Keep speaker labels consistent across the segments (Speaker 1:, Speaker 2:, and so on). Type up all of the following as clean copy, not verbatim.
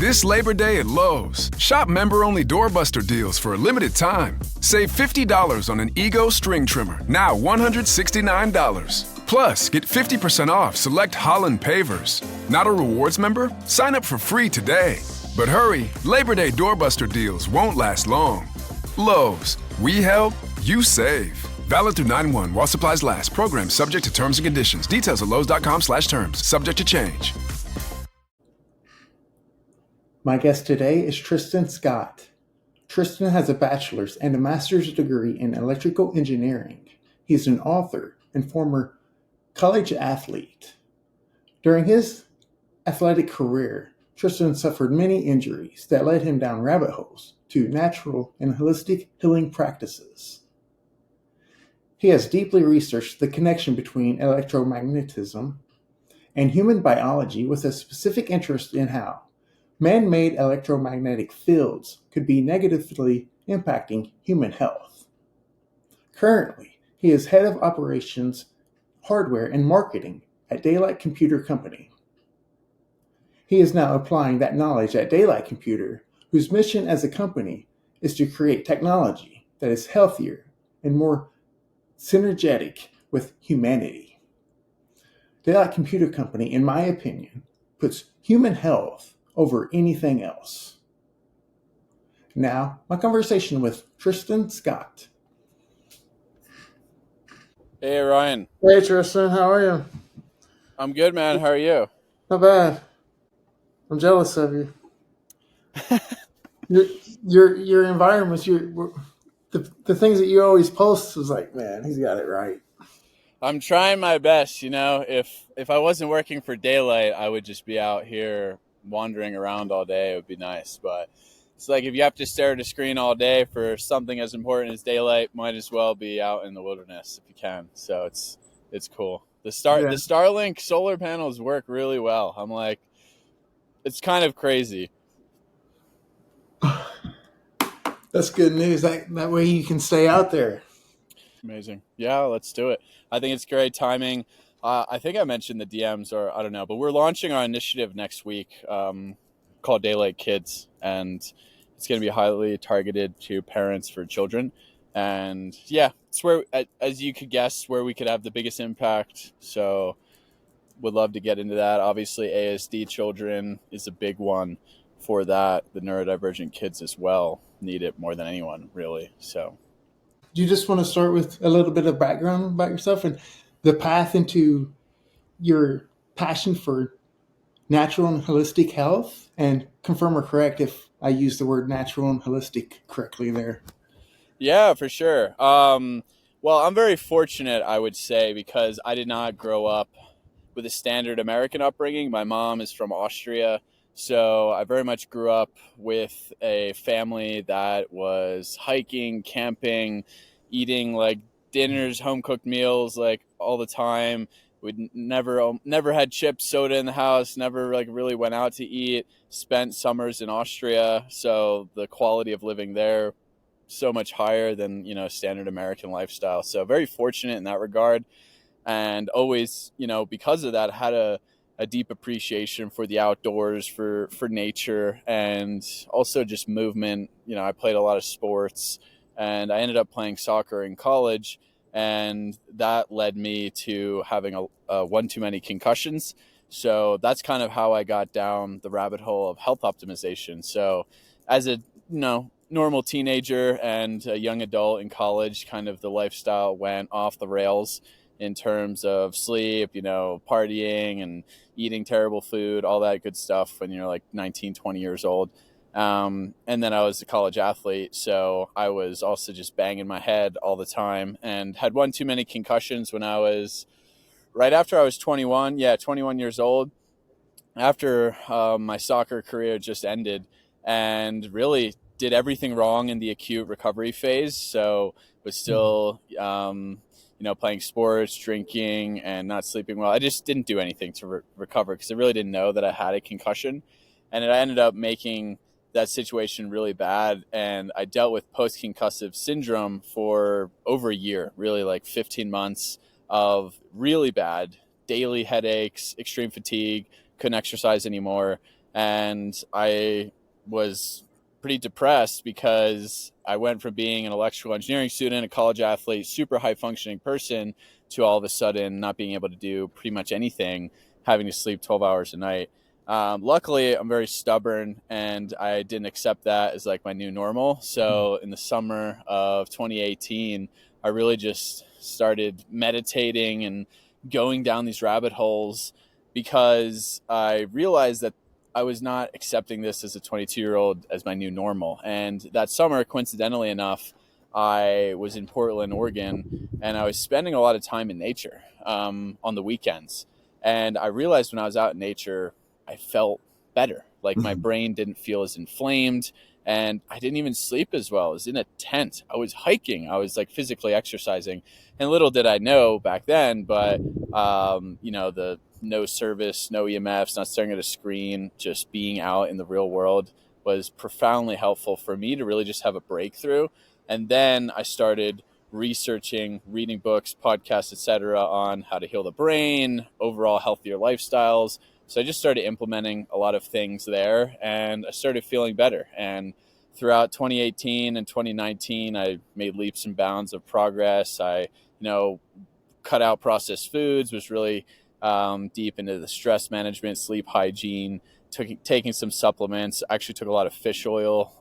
Speaker 1: This Labor Day at Lowe's, shop member-only doorbuster deals for a limited time. Save $50 on an Ego string trimmer, now $169. Plus, get 50% off select Holland pavers. Not a rewards member? Sign up for free today. But hurry, Labor Day doorbuster deals won't last long. Lowe's, we help, you save. Valid through 9/1 while supplies last. Program subject to terms and conditions. Details at lowes.com/terms. Subject to change.
Speaker 2: My guest today is Tristan Scott. Tristan has a bachelor's and a master's degree in electrical engineering. He's an author and former college athlete. During his athletic career, Tristan suffered many injuries that led him down rabbit holes to natural and holistic healing practices. He has deeply researched the connection between electromagnetism and human biology with a specific interest in how man-made electromagnetic fields could be negatively impacting human health. Currently, he is head of operations, hardware, and marketing at Daylight Computer Company. He is now applying that knowledge at Daylight Computer, whose mission as a company is to create technology that is healthier and more synergetic with humanity. Daylight Computer Company, in my opinion, puts human health over anything else. Now, my conversation with Tristan Scott.
Speaker 3: Hey, Ryan.
Speaker 2: Hey, Tristan. How are you?
Speaker 3: I'm good, man. How are you?
Speaker 2: Not bad. I'm jealous of you. your environments, the things that you always post was like, man, he's got it right.
Speaker 3: I'm trying my best. If I wasn't working for Daylight, I would just be out here wandering around all day. It would be nice, but it's like if you have to stare at a screen all day for something as important as Daylight, might as well be out in the wilderness if you can. So it's cool. The Starlink solar panels work really well. I'm like, it's kind of crazy.
Speaker 2: That's good news. That way you can stay out there.
Speaker 3: Amazing. Yeah, let's do it. I think it's great timing. I think I mentioned the DMs, or I don't know, but we're launching our initiative next week called Daylight Kids, and it's going to be highly targeted to parents for children. And yeah, it's where, as you could guess, where we could have the biggest impact. So would love to get into that. Obviously, ASD children is a big one for that. The neurodivergent kids as well need it more than anyone, really. So
Speaker 2: do you just want to start with a little bit of background about yourself and the path into your passion for natural and holistic health, and confirm or correct if I use the word natural and holistic correctly there?
Speaker 3: Yeah, for sure. Well, I'm very fortunate, I would say, because I did not grow up with a standard American upbringing. My mom is from Austria, so I very much grew up with a family that was hiking, camping, eating like dinners, home cooked meals, like all the time. We'd never had chips, soda in the house, never like really went out to eat, spent summers in Austria. So the quality of living there, so much higher than, standard American lifestyle. So very fortunate in that regard. And always, because of that, had a deep appreciation for the outdoors, for nature, and also just movement. I played a lot of sports, and I ended up playing soccer in college, and that led me to having a one too many concussions. So that's kind of how I got down the rabbit hole of health optimization. So as a normal teenager and a young adult in college, kind of the lifestyle went off the rails in terms of sleep, partying and eating terrible food, all that good stuff when you're like 19, 20 years old. And then I was a college athlete, so I was also just banging my head all the time and had one too many concussions when I was right after I was 21. Yeah, 21 years old, after my soccer career just ended, and really did everything wrong in the acute recovery phase. So was still, playing sports, drinking, and not sleeping well. I just didn't do anything to recover because I really didn't know that I had a concussion. And it ended up making that situation really bad. And I dealt with post-concussive syndrome for over a year, really like 15 months of really bad daily headaches, extreme fatigue, couldn't exercise anymore. And I was pretty depressed because I went from being an electrical engineering student, a college athlete, super high functioning person, to all of a sudden not being able to do pretty much anything, having to sleep 12 hours a night. Luckily, I'm very stubborn and I didn't accept that as like my new normal. So in the summer of 2018, I really just started meditating and going down these rabbit holes because I realized that I was not accepting this as a 22-year-old as my new normal. And that summer, coincidentally enough, I was in Portland, Oregon, and I was spending a lot of time in nature on the weekends. And I realized when I was out in nature, I felt better. Like my brain didn't feel as inflamed, and I didn't even sleep as well. I was in a tent. I was hiking. I was like physically exercising. And little did I know back then, but the no service, no EMFs, not staring at a screen, just being out in the real world was profoundly helpful for me to really just have a breakthrough. And then I started researching, reading books, podcasts, etc., on how to heal the brain, overall healthier lifestyles. So I just started implementing a lot of things there, and I started feeling better. And throughout 2018 and 2019, I made leaps and bounds of progress. I, cut out processed foods, was really deep into the stress management, sleep hygiene, taking some supplements. I actually took a lot of fish oil,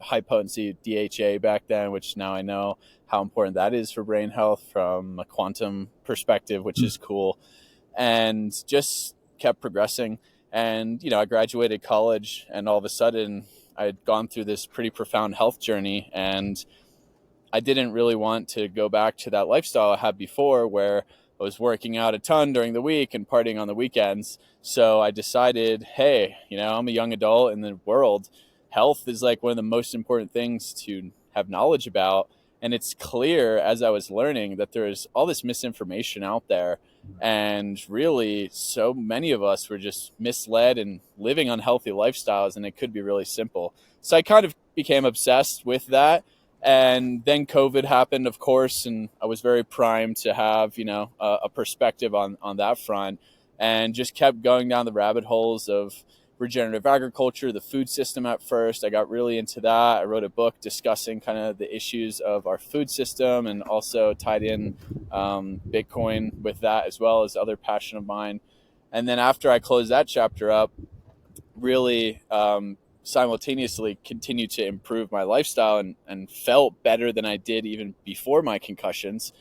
Speaker 3: high potency DHA back then, which now I know how important that is for brain health from a quantum perspective, which is cool. And just kept progressing. And, I graduated college, and all of a sudden I had gone through this pretty profound health journey, and I didn't really want to go back to that lifestyle I had before where I was working out a ton during the week and partying on the weekends. So I decided, hey, I'm a young adult in the world. Health is like one of the most important things to have knowledge about. And it's clear as I was learning that there's all this misinformation out there. And really, so many of us were just misled and living unhealthy lifestyles, and it could be really simple. So I kind of became obsessed with that. And then COVID happened, of course, and I was very primed to have, a perspective on that front, and just kept going down the rabbit holes of regenerative agriculture, the food system at first. I got really into that. I wrote a book discussing kind of the issues of our food system, and also tied in Bitcoin with that, as well as other passion of mine. And then after I closed that chapter up, really simultaneously continued to improve my lifestyle and felt better than I did even before my concussions,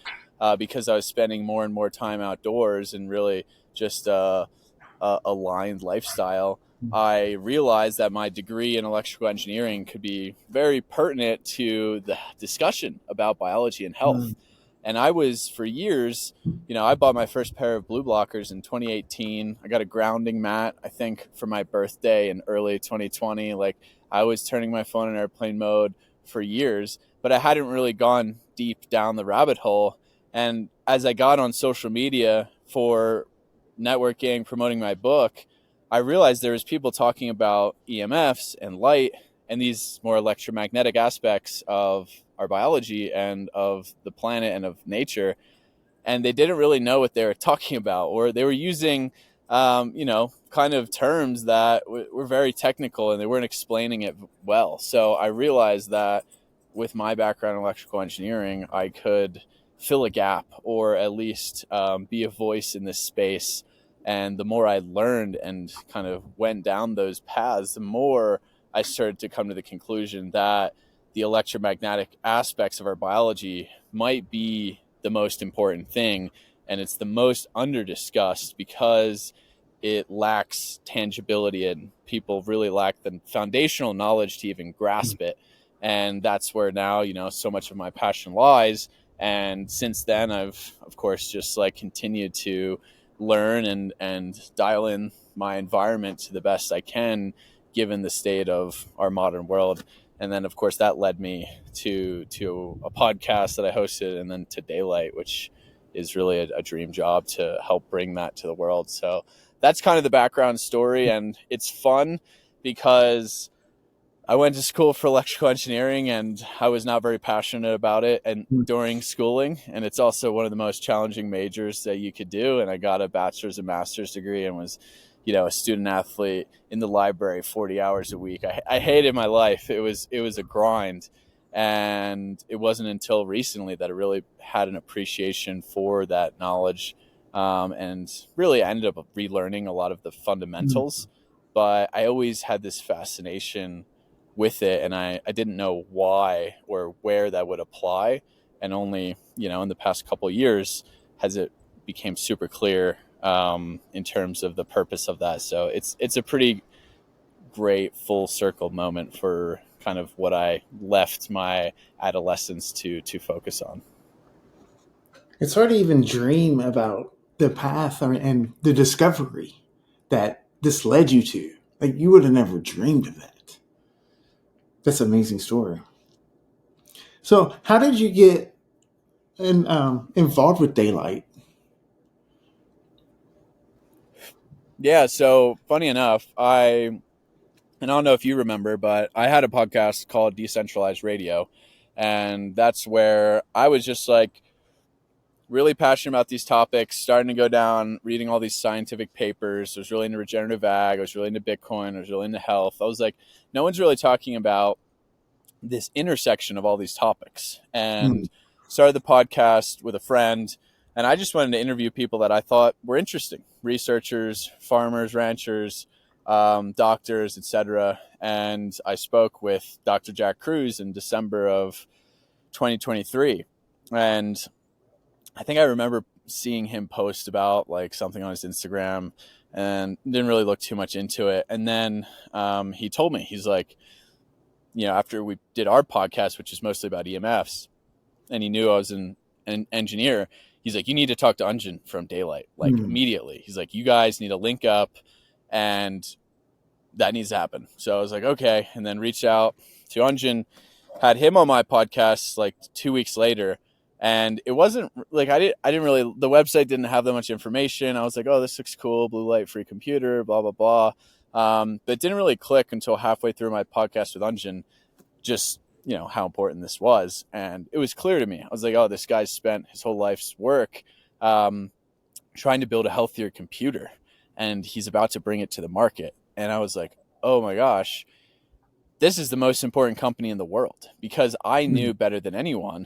Speaker 3: because I was spending more and more time outdoors and really just a aligned lifestyle. I realized that my degree in electrical engineering could be very pertinent to the discussion about biology and health. And I was, for years, I bought my first pair of blue blockers in 2018. I got a grounding mat, I think, for my birthday in early 2020. Like, I was turning my phone in airplane mode for years, but I hadn't really gone deep down the rabbit hole. And as I got on social media for networking, promoting my book, I realized there was people talking about EMFs and light and these more electromagnetic aspects of our biology and of the planet and of nature. And they didn't really know what they were talking about, or they were using, kind of terms that were very technical, and they weren't explaining it well. So I realized that with my background in electrical engineering, I could fill a gap, or at least be a voice in this space. And the more I learned and kind of went down those paths, the more I started to come to the conclusion that the electromagnetic aspects of our biology might be the most important thing. And it's the most under-discussed because it lacks tangibility, and people really lack the foundational knowledge to even grasp it. And that's where now, so much of my passion lies. And since then, I've, of course, just continued to learn and dial in my environment to the best I can, given the state of our modern world. And then, of course, that led me to a podcast that I hosted, and then to Daylight, which is really a dream job to help bring that to the world. So that's kind of the background story. And it's fun because I went to school for electrical engineering, and I was not very passionate about it and during schooling. And it's also one of the most challenging majors that you could do. And I got a bachelor's and master's degree and was, a student athlete in the library 40 hours a week. I hated my life. It was a grind. And it wasn't until recently that I really had an appreciation for that knowledge. And really I ended up relearning a lot of the fundamentals, but I always had this fascination with it, and I didn't know why or where that would apply. And only, in the past couple of years has it became super clear in terms of the purpose of that. So it's a pretty great full circle moment for kind of what I left my adolescence to focus on.
Speaker 2: It's hard to even dream about the path and the discovery that this led you to. Like, you would have never dreamed of that. That's an amazing story. So how did you get involved with daylight?
Speaker 3: Yeah, so funny enough, and I don't know if you remember, but I had a podcast called Decentralized Radio, and that's where I was just like really passionate about these topics, starting to go down, reading all these scientific papers. I was really into regenerative ag. I was really into Bitcoin. I was really into health. I was like, no one's really talking about this intersection of all these topics. And started the podcast with a friend, and I just wanted to interview people that I thought were interesting: researchers, farmers, ranchers, doctors, etc. And I spoke with Dr. Jack Cruz in December of 2023, and I think I remember seeing him post about like something on his Instagram, and didn't really look too much into it. And then he told me, he's like, after we did our podcast, which is mostly about EMFs, and he knew I was an engineer, he's like, you need to talk to Unjin from Daylight, like immediately. He's like, you guys need to link up, and that needs to happen. So I was like, okay. And then reached out to Unjin, had him on my podcast like 2 weeks later. And it wasn't like, I didn't really, the website didn't have that much information. I was like, oh, this looks cool. Blue light free computer, blah, blah, blah. But it didn't really click until halfway through my podcast with Unjin, just, how important this was. And it was clear to me. I was like, oh, this guy's spent his whole life's work trying to build a healthier computer, and he's about to bring it to the market. And I was like, oh my gosh, this is the most important company in the world, because I knew better than anyone.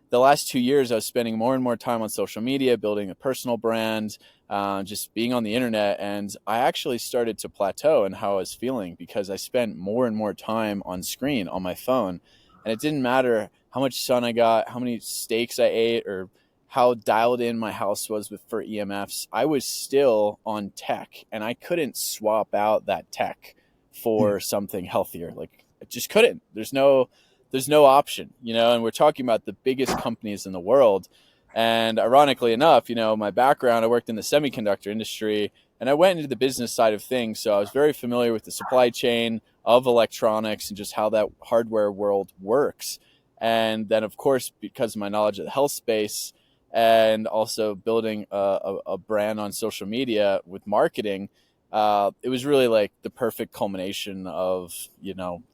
Speaker 3: The last 2 years, I was spending more and more time on social media, building a personal brand, just being on the internet. And I actually started to plateau in how I was feeling, because I spent more and more time on screen on my phone. And it didn't matter how much sun I got, how many steaks I ate, or how dialed in my house was for EMFs. I was still on tech, and I couldn't swap out that tech for something healthier. Like, I just couldn't. There's no option, and we're talking about the biggest companies in the world. And ironically enough, my background, I worked in the semiconductor industry, and I went into the business side of things. So I was very familiar with the supply chain of electronics and just how that hardware world works. And then, of course, because of my knowledge of the health space and also building a brand on social media with marketing, it was really like the perfect culmination of,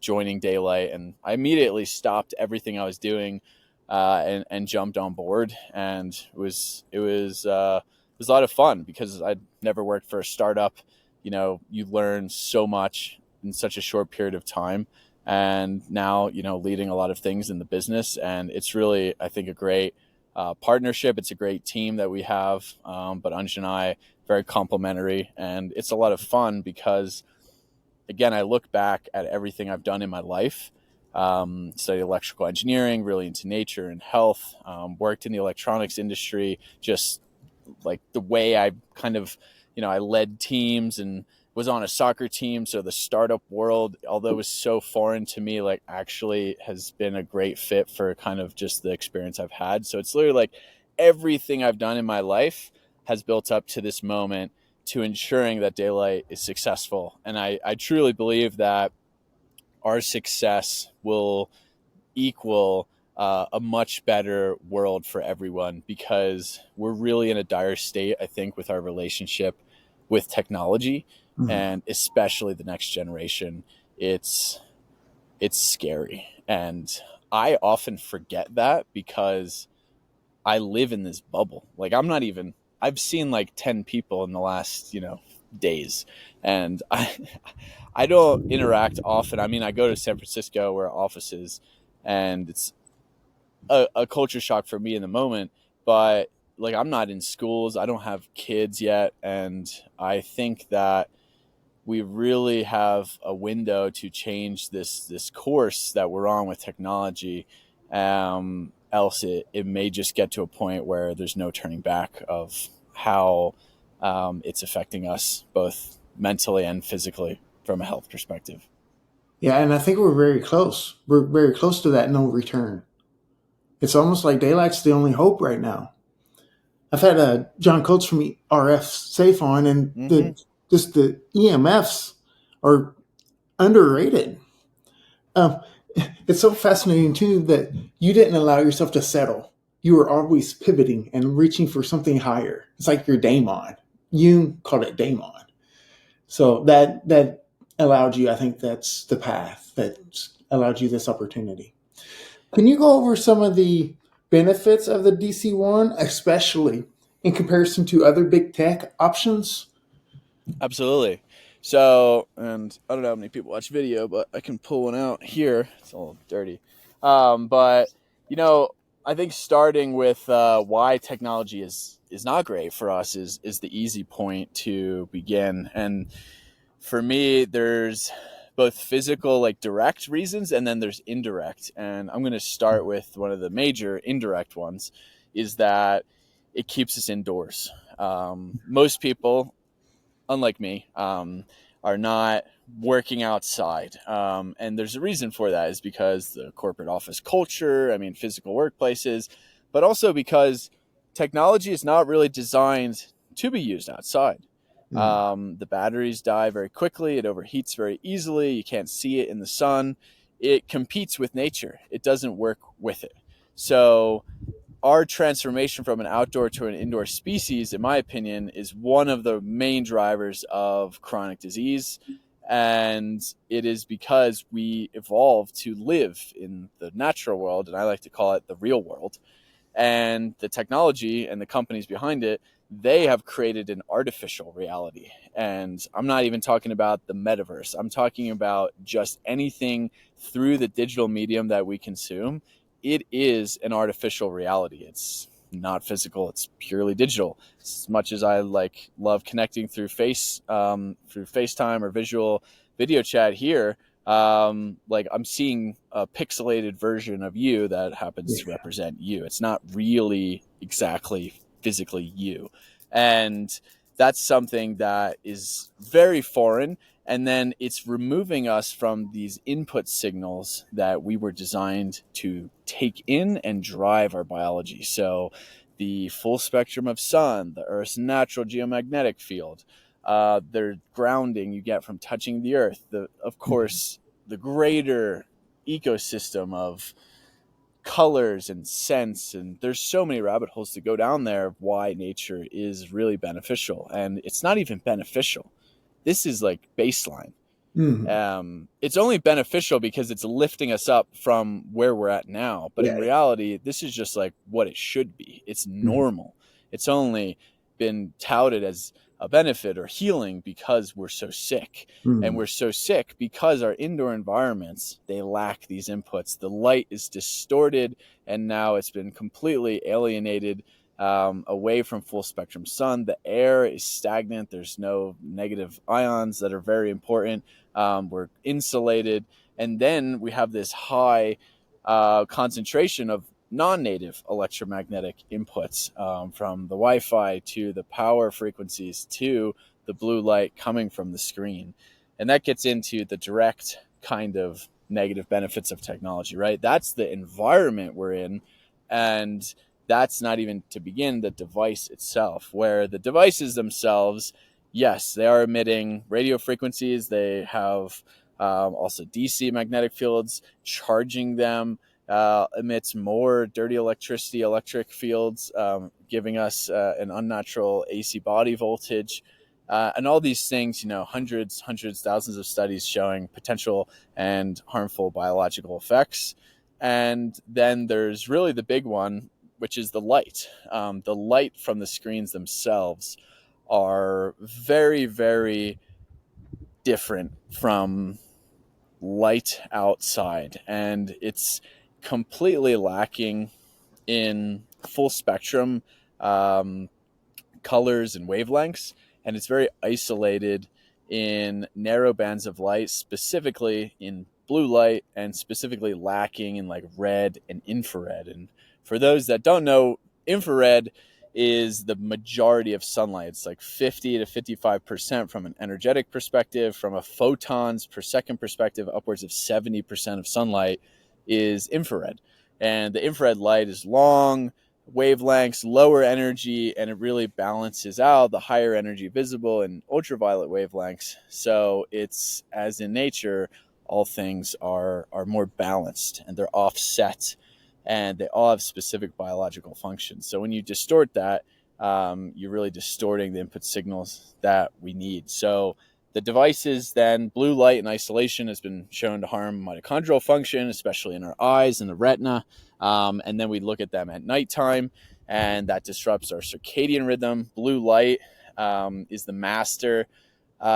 Speaker 3: joining Daylight. And I immediately stopped everything I was doing and jumped on board. And it was a lot of fun, because I'd never worked for a startup. You learn so much in such a short period of time. And now, leading a lot of things in the business. And it's really, I think, a great partnership. It's a great team that we have. But Anj and I, very complimentary, and it's a lot of fun because, again, I look back at everything I've done in my life. Studied electrical engineering, really into nature and health, worked in the electronics industry, just like the way I kind of, I led teams and was on a soccer team. So the startup world, although it was so foreign to me, like actually has been a great fit for kind of just the experience I've had. So it's literally like everything I've done in my life has built up to this moment to ensuring that Daylight is successful. And I truly believe that our success will equal a much better world for everyone, because we're really in a dire state, I think, with our relationship with technology, and especially the next generation. It's scary. And I often forget that, because I live in this bubble. Like, I've seen like 10 people in the last, days. And I don't interact often. I mean, I go to San Francisco where our office is, and it's a culture shock for me in the moment. But like, I'm not in schools. I don't have kids yet. And I think that we really have a window to change this course that we're on with technology. Else it may just get to a point where there's no turning back of how it's affecting us both mentally and physically from a health perspective.
Speaker 2: Yeah, and I think we're very close. We're very close to that no return. It's almost like daylight's the only hope right now. I've had John Coates from RF Safe on, and the EMFs are underrated. Um, it's so fascinating too that you didn't allow yourself to settle. You were always pivoting and reaching for something higher. It's like your daemon. You called it daemon. So that allowed you, I think that's the path that allowed you this opportunity. Can you go over some of the benefits of the DC-1, especially in comparison to other big tech options?
Speaker 3: Absolutely. So, and I don't know how many people watch video, but I can pull one out here. It's a little dirty. But, you know, I think starting with why technology is not great for us is the easy point to begin. And for me, there's both physical, like direct reasons, and then there's indirect. And I'm going to start with one of the major indirect ones, is that it keeps us indoors. Most people, unlike me, are not working outside. And there's a reason for that, is because the corporate office culture, I mean, physical workplaces, but also because technology is not really designed to be used outside. The batteries die very quickly. It overheats very easily. You can't see it in the sun. It competes with nature. It doesn't work with it. So our transformation from an outdoor to an indoor species, in my opinion, is one of the main drivers of chronic disease. And it is because we evolved to live in the natural world, and I like to call it the real world. And the technology and the companies behind it, they have created an artificial reality. And I'm not even talking about the metaverse. I'm talking about just anything through the digital medium that we consume. It is an artificial reality. It's not physical. It's purely digital. As much as I love connecting through FaceTime or visual video chat here, like I'm seeing a pixelated version of you that happens to represent you. It's not really exactly physically you. And that's something that is very foreign. And then it's removing us from these input signals that we were designed to take in and drive our biology. So the full spectrum of sun, the Earth's natural geomagnetic field, the grounding you get from touching the earth, of course, the greater ecosystem of colors and scents, and there's so many rabbit holes to go down there of why nature is really beneficial. And it's not even beneficial. This is like baseline. It's only beneficial because it's lifting us up from where we're at now. But in reality, this is just like what it should be. It's normal. It's only been touted as a benefit or healing because we're so sick. And we're so sick because our indoor environments, they lack these inputs. The light is distorted, and now it's been completely alienated away from full spectrum sun. The air is stagnant. There's no negative ions that are very important. We're insulated. And then we have this high concentration of non-native electromagnetic inputs, from the Wi-Fi to the power frequencies to the blue light coming from the screen. And that gets into the direct kind of negative benefits of technology, right? That's the environment we're in. And that's not even to begin the device itself, where the devices themselves, yes, they are emitting radio frequencies. They have also DC magnetic fields. Charging them emits more dirty electric fields, giving us an unnatural AC body voltage. And all these things, hundreds, thousands of studies showing potential and harmful biological effects. And then there's really the big one, which is the light. The light from the screens themselves are very, very different from light outside, and it's completely lacking in full spectrum colors and wavelengths, and it's very isolated in narrow bands of light, specifically in blue light, and specifically lacking in like red and infrared. And for those that don't know, infrared is the majority of sunlight. It's like 50 to 55% from an energetic perspective. From a photons per second perspective, upwards of 70% of sunlight is infrared. And the infrared light is long wavelengths, lower energy, and it really balances out the higher energy visible and ultraviolet wavelengths. So it's, as in nature, all things are more balanced, and they're offset, and they all have specific biological functions. So when you distort that, you're really distorting the input signals that we need. So the devices, then, blue light in isolation has been shown to harm mitochondrial function, especially in our eyes and the retina. And then we look at them at nighttime, and that disrupts our circadian rhythm. Blue light is the master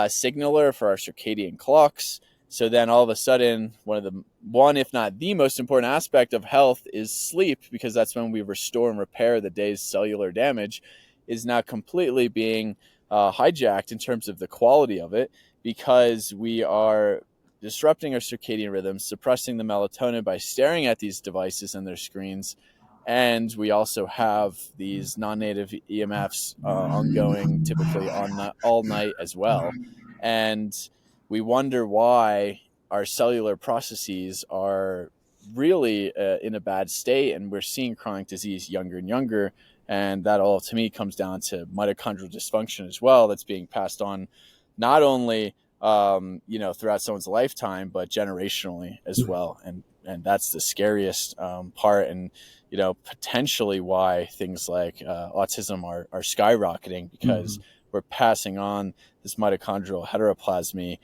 Speaker 3: signaler for our circadian clocks. So then all of a sudden, one, if not the most important aspect of health is sleep, because that's when we restore and repair the day's cellular damage, is now completely being hijacked in terms of the quality of it, because we are disrupting our circadian rhythms, suppressing the melatonin by staring at these devices and their screens. And we also have these non-native EMFs ongoing, typically all night as well. And we wonder why our cellular processes are really in a bad state, and we're seeing chronic disease younger and younger. And that all, to me, comes down to mitochondrial dysfunction as well, that's being passed on not only throughout someone's lifetime, but generationally as well. And that's the scariest part, and potentially why things like autism are skyrocketing, because we're passing on this mitochondrial heteroplasmy,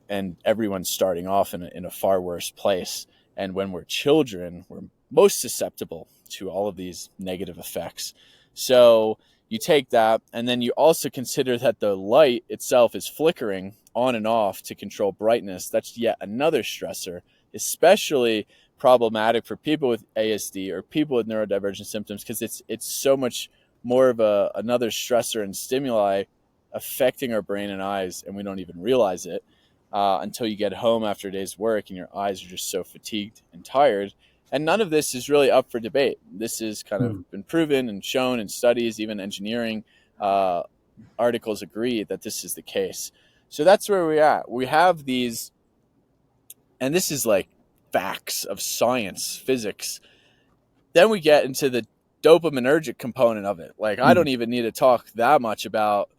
Speaker 3: and everyone's starting off in a far worse place. And when we're children, we're most susceptible to all of these negative effects. So you take that, and then you also consider that the light itself is flickering on and off to control brightness. That's yet another stressor, especially problematic for people with ASD or people with neurodivergent symptoms, because it's so much more of another stressor and stimuli affecting our brain and eyes, and we don't even realize it until you get home after a day's work and your eyes are just so fatigued and tired. And none of this is really up for debate. This has kind of been proven and shown in studies. Even engineering articles agree that this is the case. So that's where we're at. We have these, and this is like facts of science, physics. Then we get into the dopaminergic component of it. Like, I don't even need to talk that much about,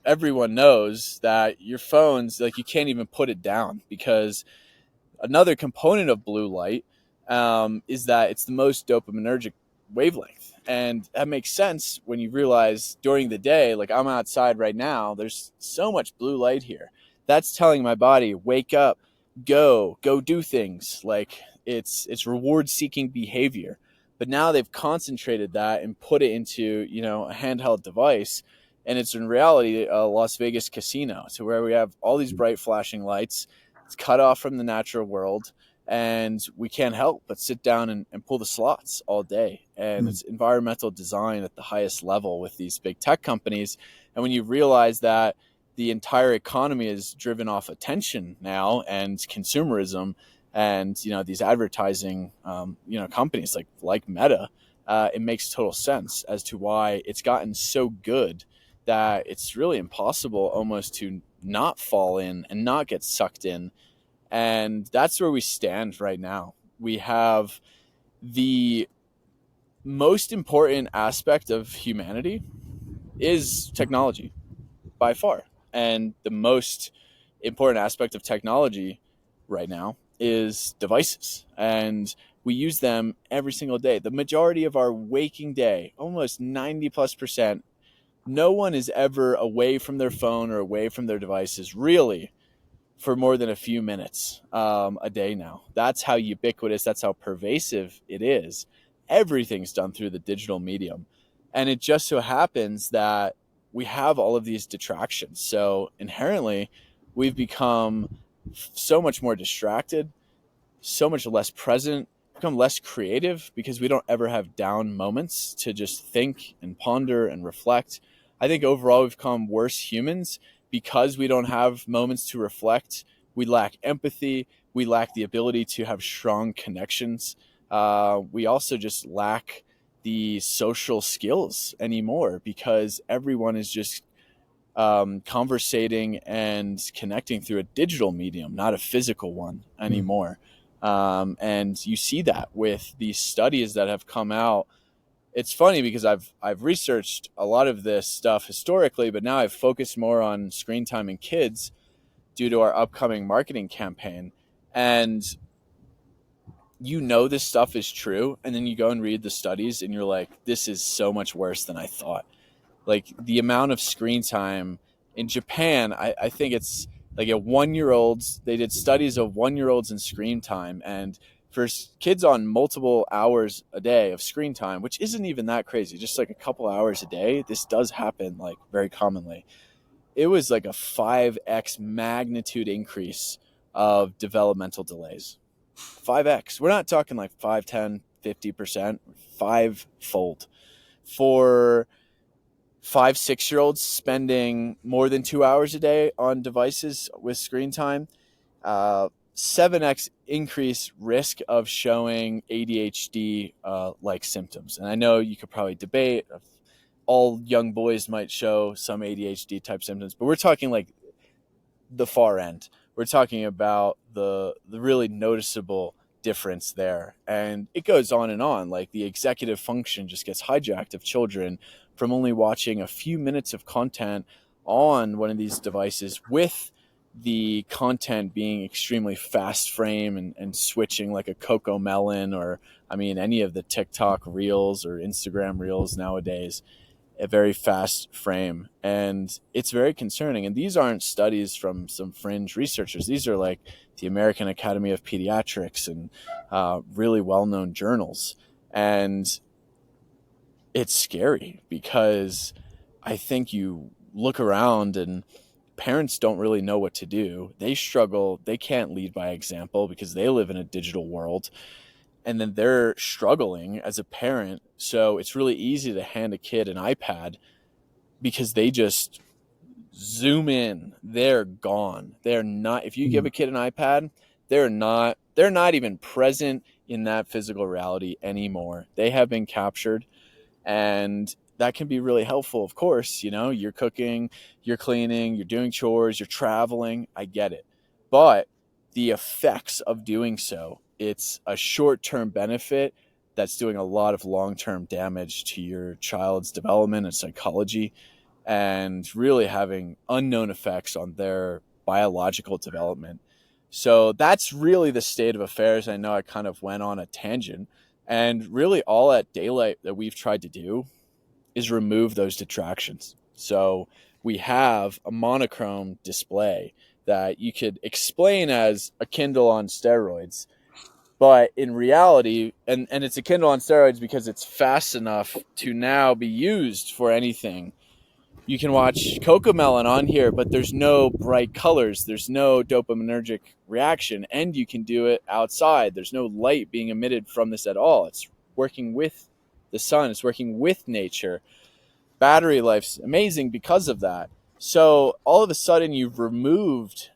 Speaker 3: everyone knows that your phones, like, you can't even put it down, because another component of blue light is that it's the most dopaminergic wavelength. And that makes sense when you realize during the day, like I'm outside right now, there's so much blue light here. That's telling my body, wake up, go do things. Like it's reward seeking behavior. But now they've concentrated that and put it into, a handheld device. And it's in reality a Las Vegas casino, to where we have all these bright flashing lights. It's cut off from the natural world, and we can't help but sit down and pull the slots all day. And it's environmental design at the highest level with these big tech companies. And when you realize that the entire economy is driven off attention now and consumerism, and these advertising companies like Meta, it makes total sense as to why it's gotten so good that it's really impossible almost to not fall in and not get sucked in. And that's where we stand right now. We have the most important aspect of humanity is technology by far. And the most important aspect of technology right now is devices. And we use them every single day. The majority of our waking day, almost 90+%, no one is ever away from their phone or away from their devices, really, for more than a few minutes a day now. That's how ubiquitous, that's how pervasive it is. Everything's done through the digital medium. And it just so happens that we have all of these detractions. So inherently, we've become so much more distracted, so much less present, become less creative because we don't ever have down moments to just think and ponder and reflect. I think overall we've become worse humans because we don't have moments to reflect. We lack empathy. We lack the ability to have strong connections. We also just lack the social skills anymore because everyone is just conversating and connecting through a digital medium, not a physical one anymore. And you see that with these studies that have come out. It's funny because I've researched a lot of this stuff historically, but now I've focused more on screen time in kids due to our upcoming marketing campaign. And this stuff is true, and then you go and read the studies and you're like, this is so much worse than I thought. Like the amount of screen time in Japan, I think it's like at 1-year-olds, they did studies of 1-year-olds and screen time, and for kids on multiple hours a day of screen time, which isn't even that crazy, just like a couple hours a day, this does happen like very commonly. It was like a 5x magnitude increase of developmental delays. 5x. We're not talking like 5, 10, 50%, 5-fold. For 5, 6-year-olds spending more than 2 hours a day on devices with screen time, 7x increase risk of showing ADHD like symptoms. And I know you could probably debate if all young boys might show some ADHD type symptoms, but we're talking like the far end. We're talking about the really noticeable difference there. And it goes on and on. Like the executive function just gets hijacked of children from only watching a few minutes of content on one of these devices, with the content being extremely fast frame and switching like a Coco Melon, or any of the TikTok reels or Instagram reels nowadays, a very fast frame. And it's very concerning. And these aren't studies from some fringe researchers. These are like the American Academy of Pediatrics and really well-known journals. And it's scary because I think you look around and parents don't really know what to do. They struggle. They can't lead by example because they live in a digital world. And then they're struggling as a parent. So it's really easy to hand a kid an iPad because they just zoom in. They're gone. They're not. If you give a kid an iPad, they're not even present in that physical reality anymore. They have been captured, and that can be really helpful. Of course, you're cooking, you're cleaning, you're doing chores, you're traveling. I get it. But the effects of doing so, it's a short-term benefit that's doing a lot of long-term damage to your child's development and psychology, and really having unknown effects on their biological development. So that's really the state of affairs. I know I kind of went on a tangent, and really all at Daylight that we've tried to do is remove those detractions. So we have a monochrome display that you could explain as a Kindle on steroids. But in reality, and it's a Kindle on steroids because it's fast enough to now be used for anything. You can watch Coco Melon on here, but there's no bright colors. There's no dopaminergic reaction, and you can do it outside. There's no light being emitted from this at all. It's working with the sun. It's working with nature. Battery life's amazing because of that. So all of a sudden you've removed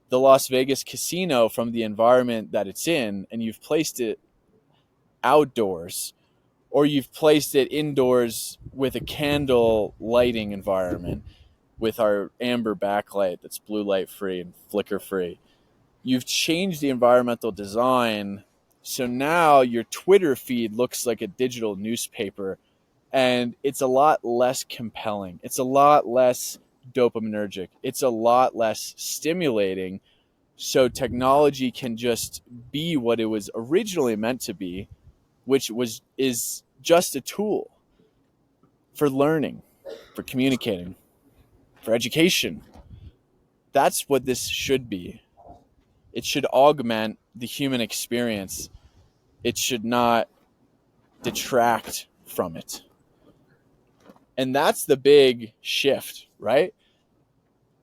Speaker 3: the Las Vegas casino from the environment that it's in, and you've placed it outdoors, or you've placed it indoors with a candle lighting environment with our amber backlight that's blue light free and flicker free. You've changed the environmental design. So now your Twitter feed looks like a digital newspaper, and it's a lot less compelling. It's a lot less dopaminergic. It's a lot less stimulating. So technology can just be what it was originally meant to be, which is just a tool for learning, for communicating, for education. That's what this should be. It should augment the human experience. It should not detract from it. And that's the big shift, right?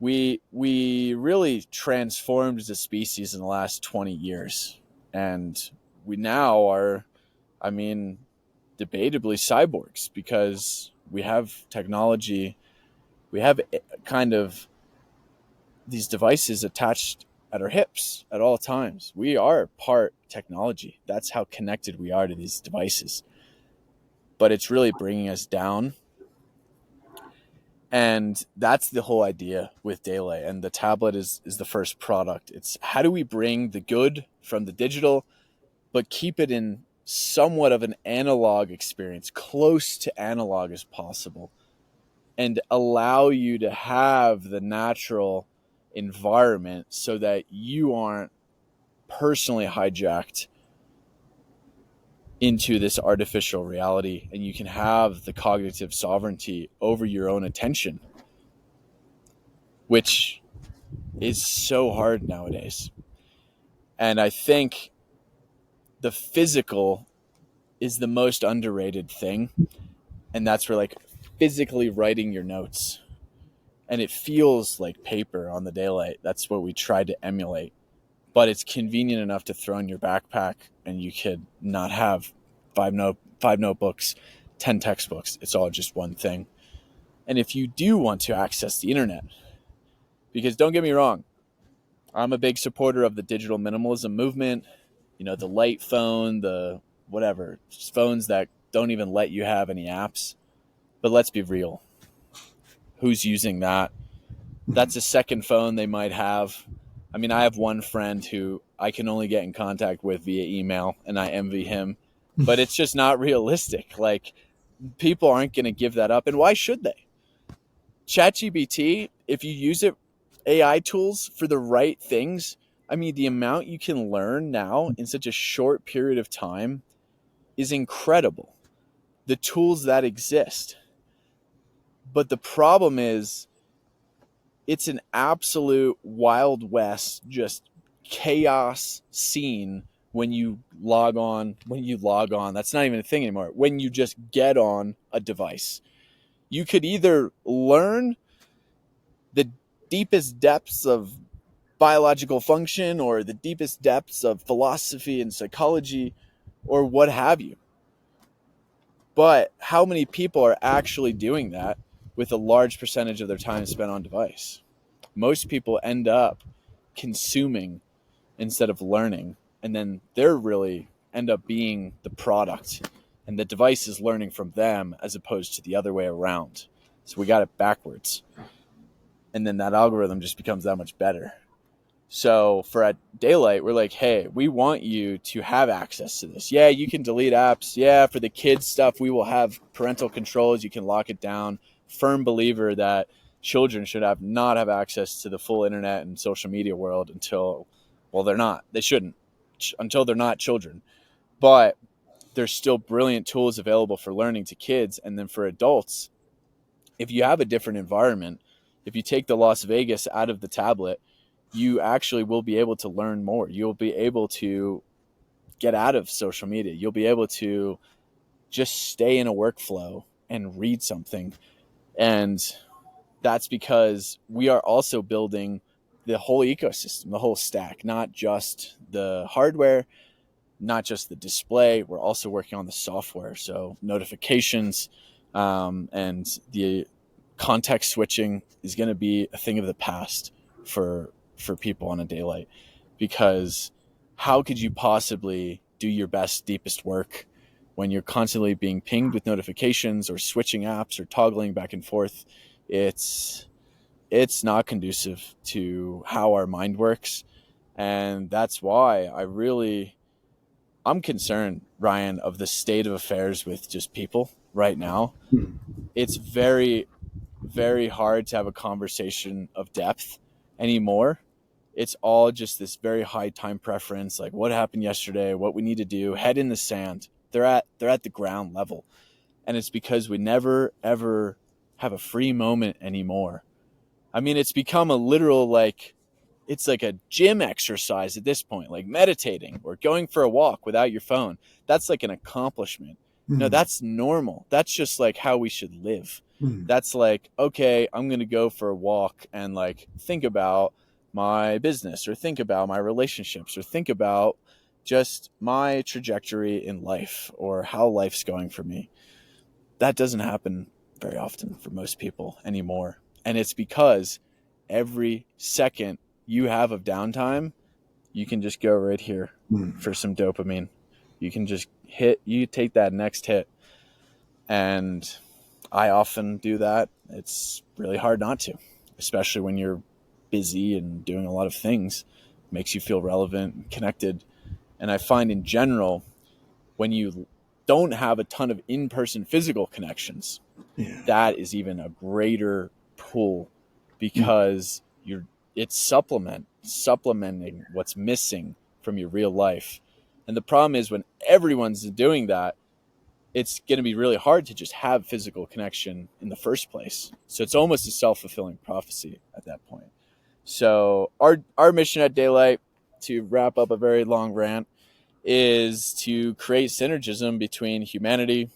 Speaker 3: We really transformed as a species in the last 20 years. And we now are, I mean, debatably cyborgs, because we have technology, we have kind of these devices attached at our hips at all times. We are part technology. That's how connected we are to these devices. But it's really bringing us down. And that's the whole idea with daylight. And the tablet is the first product. It's how do we bring the good from the digital, but keep it in somewhat of an analog experience, close to analog as possible, and allow you to have the natural environment so that you aren't personally hijacked into this artificial reality, and you can have the cognitive sovereignty over your own attention, which is so hard nowadays. And I think the physical is the most underrated thing. And that's where, like, physically writing your notes, and it feels like paper on the daylight. That's what we tried to emulate. But it's convenient enough to throw in your backpack, and you could not have five notebooks, 10 textbooks. It's all just one thing. And if you do want to access the internet, because don't get me wrong, I'm a big supporter of the digital minimalism movement, the light phone, the whatever, just phones that don't even let you have any apps. But let's be real. Who's using that? That's a second phone they might have. I mean, I have one friend who I can only get in contact with via email, and I envy him. But it's just not realistic. Like, people aren't going to give that up. And why should they? ChatGPT, if you use it, AI tools for the right things, I mean, the amount you can learn now in such a short period of time is incredible. The tools that exist. But the problem is, it's an absolute Wild West, just chaos scene when you log on. That's not even a thing anymore. When you just get on a device, you could either learn the deepest depths of biological function or the deepest depths of philosophy and psychology or what have you. But how many people are actually doing that with a large percentage of their time spent on device? Most people end up consuming instead of learning, and then they're really end up being the product, and the device is learning from them as opposed to the other way around. So we got it backwards, and then that algorithm just becomes that much better. So for at Daylight, we're like, hey, we want you to have access to this. Yeah, you can delete apps. Yeah, for the kids stuff, we will have parental controls. You can lock it down. Firm believer that children should not have access to the full internet and social media world until, well, they're not. They shouldn't until they're not children. But there's still brilliant tools available for learning to kids. And then for adults, if you have a different environment, if you take the Las Vegas out of the tablet, you actually will be able to learn more. You'll be able to get out of social media. You'll be able to just stay in a workflow and read something. And that's because we are also building the whole ecosystem, the whole stack, not just the hardware, not just the display. We're also working on the software. So notifications and the context switching is going to be a thing of the past for people on a Daylight, because how could you possibly do your best, deepest work when you're constantly being pinged with notifications or switching apps or toggling back and forth? It's not conducive to how our mind works. And that's why I'm concerned, Ryan, of the state of affairs with just people right now. It's very, very hard to have a conversation of depth anymore. It's all just this very high time preference, like what happened yesterday, what we need to do, head in the sand. They're at the ground level. And it's because we never, ever have a free moment anymore. I mean, it's become a literal, it's like a gym exercise at this point, like meditating or going for a walk without your phone. That's like an accomplishment. No,
Speaker 2: Mm.
Speaker 3: that's normal. That's just like how we should live.
Speaker 2: Mm.
Speaker 3: That's like, okay, I'm going to go for a walk and like think about my business or think about my relationships or think about just my trajectory in life or how life's going for me. That doesn't happen very often for most people anymore. And it's because every second you have of downtime, you can just go right here
Speaker 2: Mm.
Speaker 3: for some dopamine. You can just you take that next hit. And I often do that. It's really hard not to, especially when you're busy and doing a lot of things. It makes you feel relevant and connected. And I find in general, when you don't have a ton of in-person physical connections,
Speaker 2: Yeah.
Speaker 3: that is even a greater pull
Speaker 2: Mm.
Speaker 3: because it's supplementing what's missing from your real life. And the problem is when everyone's doing that, it's going to be really hard to just have physical connection in the first place. So it's almost a self-fulfilling prophecy at that point. So our mission at Daylight, to wrap up a very long rant, is to create synergism between humanity,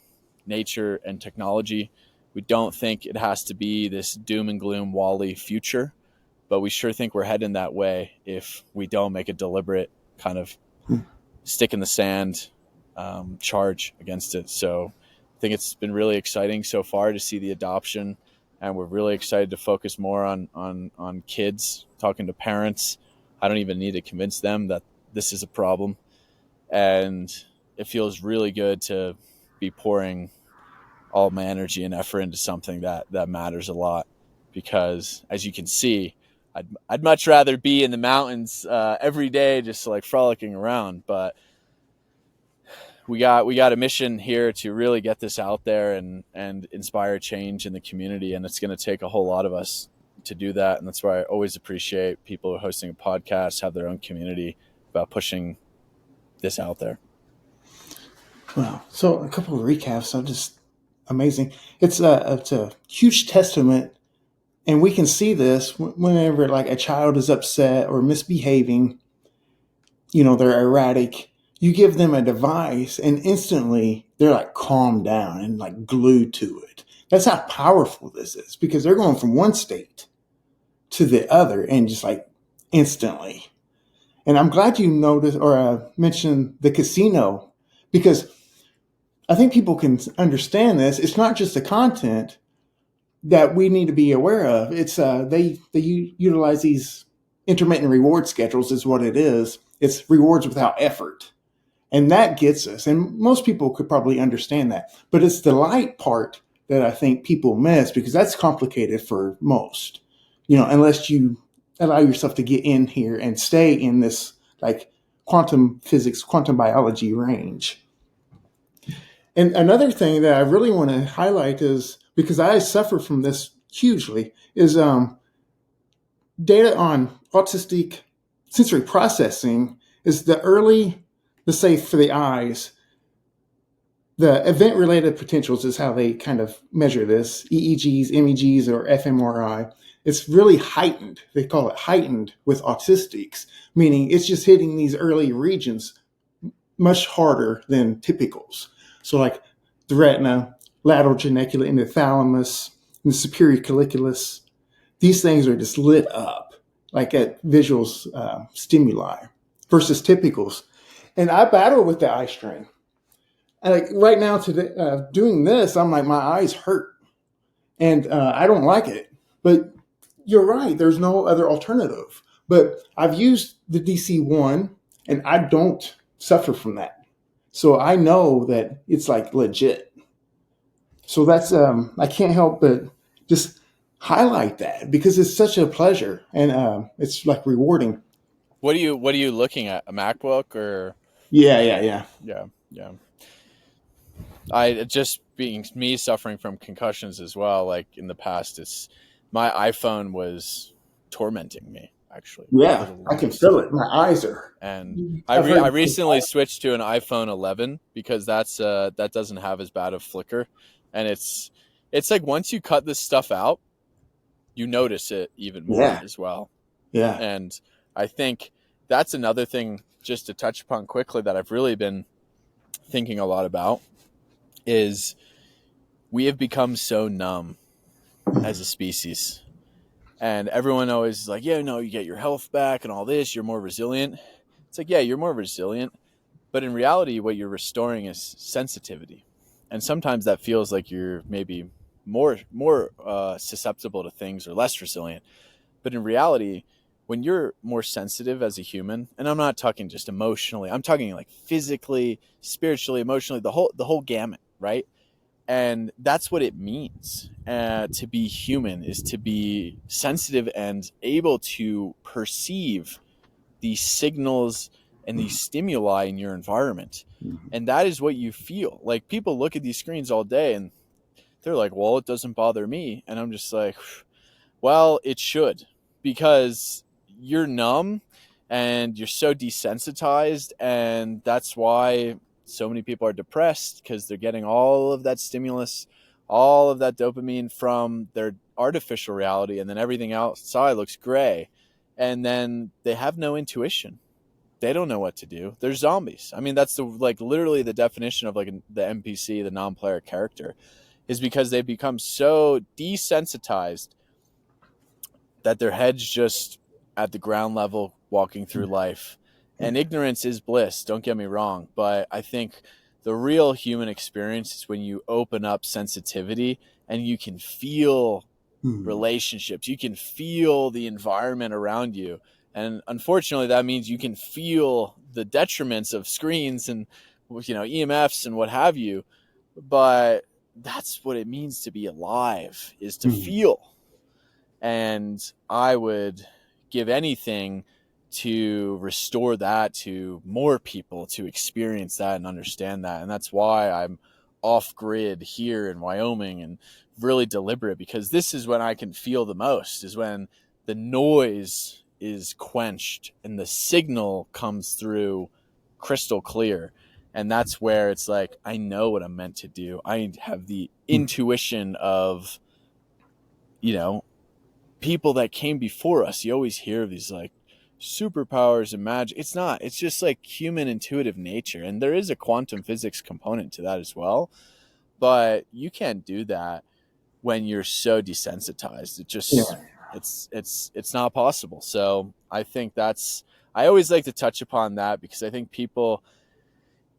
Speaker 3: nature, and technology. We don't think it has to be this doom and gloom Wall-E future, but we sure think we're heading that way if we don't make a deliberate kind of
Speaker 2: Mm.
Speaker 3: stick in the sand charge against it. So I think it's been really exciting so far to see the adoption, and we're really excited to focus more on kids, talking to parents. I don't even need to convince them that this is a problem, and it feels really good to be pouring all my energy and effort into something that matters a lot. Because as you can see, I'd much rather be in the mountains every day, just like frolicking around, but we got a mission here to really get this out there and inspire change in the community, and it's going to take a whole lot of us to do that. And that's why I always appreciate people hosting a podcast, have their own community about pushing this out there.
Speaker 2: Wow. So a couple of recaps. I'm just amazing. It's a huge testament, and we can see this whenever like a child is upset or misbehaving. They're erratic. You give them a device, and instantly they're like calmed down and like glued to it. That's how powerful this is, because they're going from one state to the other and just like instantly. And I'm glad you noticed or mentioned the casino, because I think people can understand this. It's not just the content that we need to be aware of. It's they utilize these intermittent reward schedules is what it is. It's rewards without effort. And that gets us. And most people could probably understand that. But it's the light part that I think people miss, because that's complicated for most. Unless you allow yourself to get in here and stay in this like quantum physics, quantum biology range. And another thing that I really want to highlight is, because I suffer from this hugely, is data on autistic sensory processing is the early, let's say for the eyes, the event-related potentials is how they kind of measure this, EEGs, MEGs, or fMRI. It's really heightened. They call it heightened with autistics, meaning it's just hitting these early regions much harder than typicals. So like the retina, lateral genecula in the thalamus, and the superior colliculus, these things are just lit up like at visual stimuli versus typicals. And I battle with the eye strain. And like right now, today, doing this, I'm like, my eyes hurt, and I don't like it. But you're right. There's no other alternative. But I've used the DC-1, and I don't suffer from that. So I know that it's like legit. So that's I can't help but just highlight that, because it's such a pleasure, and it's like rewarding.
Speaker 3: What are you looking at? A MacBook or?
Speaker 2: Yeah.
Speaker 3: Yeah. I just, being me, suffering from concussions as well. Like in the past, my iPhone was tormenting me actually.
Speaker 2: Yeah, I can feel it. My eyes are.
Speaker 3: And I
Speaker 2: I've heard.
Speaker 3: recently switched to an iPhone 11 because that doesn't have as bad of flicker, and it's like once you cut this stuff out, you notice it even more
Speaker 2: Yeah,
Speaker 3: as well.
Speaker 2: yeah.
Speaker 3: And I think that's another thing just to touch upon quickly that I've really been thinking a lot about is we have become so numb as a species. And everyone always is like, yeah, no, you get your health back and all this, you're more resilient. It's like, yeah, you're more resilient. But in reality, what you're restoring is sensitivity. And sometimes that feels like you're maybe more susceptible to things or less resilient. But in reality, when you're more sensitive as a human, and I'm not talking just emotionally, I'm talking like physically, spiritually, emotionally, the whole gamut, right? And that's what it means to be human, is to be sensitive and able to perceive these signals and these stimuli in your environment. And that is what you feel. Like, people look at these screens all day and they're like, well, it doesn't bother me. And I'm just like, well, it should, because you're numb and you're so desensitized. And that's why so many people are depressed, because they're getting all of that stimulus, all of that dopamine from their artificial reality. And then everything outside looks gray. And then they have no intuition. They don't know what to do. They're zombies. I mean, that's literally the definition of the NPC, the non-player character, is because they've become so desensitized that their head's just at the ground level walking through life. And ignorance is bliss, don't get me wrong. But I think the real human experience is when you open up sensitivity and you can feel relationships. You can feel the environment around you. And unfortunately, that means you can feel the detriments of screens and, EMFs and what have you. But that's what it means to be alive, is to feel. And I would give anything to restore that to more people, to experience that and understand that. And that's why I'm off grid here in Wyoming and really deliberate, because this is when I can feel the most, is when the noise is quenched and the signal comes through crystal clear. And that's where it's like, I know what I'm meant to do. I have the intuition of, people that came before us. You always hear of these like superpowers and magic. It's not. It's just like human intuitive nature. And there is a quantum physics component to that as well. But you can't do that when you're so desensitized. It just it's not possible. So I think I always like to touch upon that, because I think people,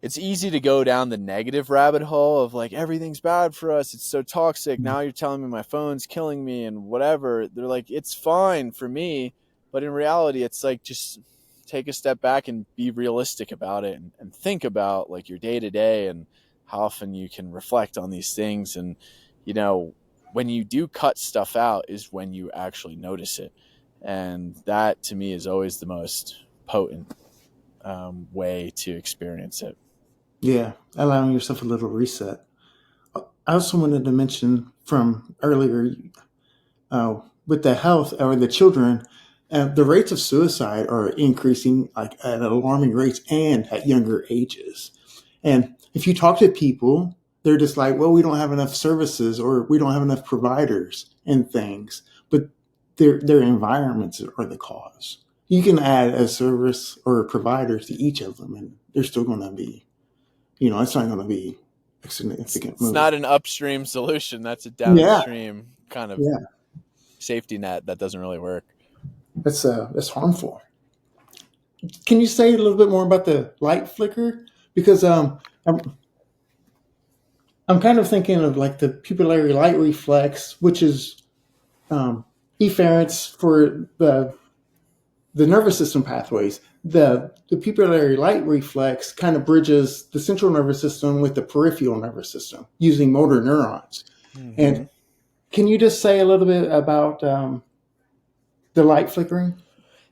Speaker 3: it's easy to go down the negative rabbit hole of like, everything's bad for us, it's so toxic, now you're telling me my phone's killing me and whatever. They're like, it's fine for me. But in reality, it's like, just take a step back and be realistic about it, and think about like your day to day and how often you can reflect on these things. And when you do cut stuff out is when you actually notice it. And that to me is always the most potent way to experience it.
Speaker 2: Yeah, allowing yourself a little reset. I also wanted to mention from earlier, with the health or the children, the rates of suicide are increasing like at alarming rates and at younger ages. And if you talk to people, they're just like, well, we don't have enough services, or we don't have enough providers and things. But their environments are the cause. You can add a service or a provider to each of them, and they're still going to be, it's not going to be a significant
Speaker 3: It's
Speaker 2: move.
Speaker 3: not an upstream solution. That's a downstream kind of safety net that doesn't really work.
Speaker 2: That's harmful. Can you say a little bit more about the light flicker? Because I'm kind of thinking of like the pupillary light reflex, which is efferents for the nervous system pathways. The pupillary light reflex kind of bridges the central nervous system with the peripheral nervous system using motor neurons. And can you just say a little bit about the light flickering?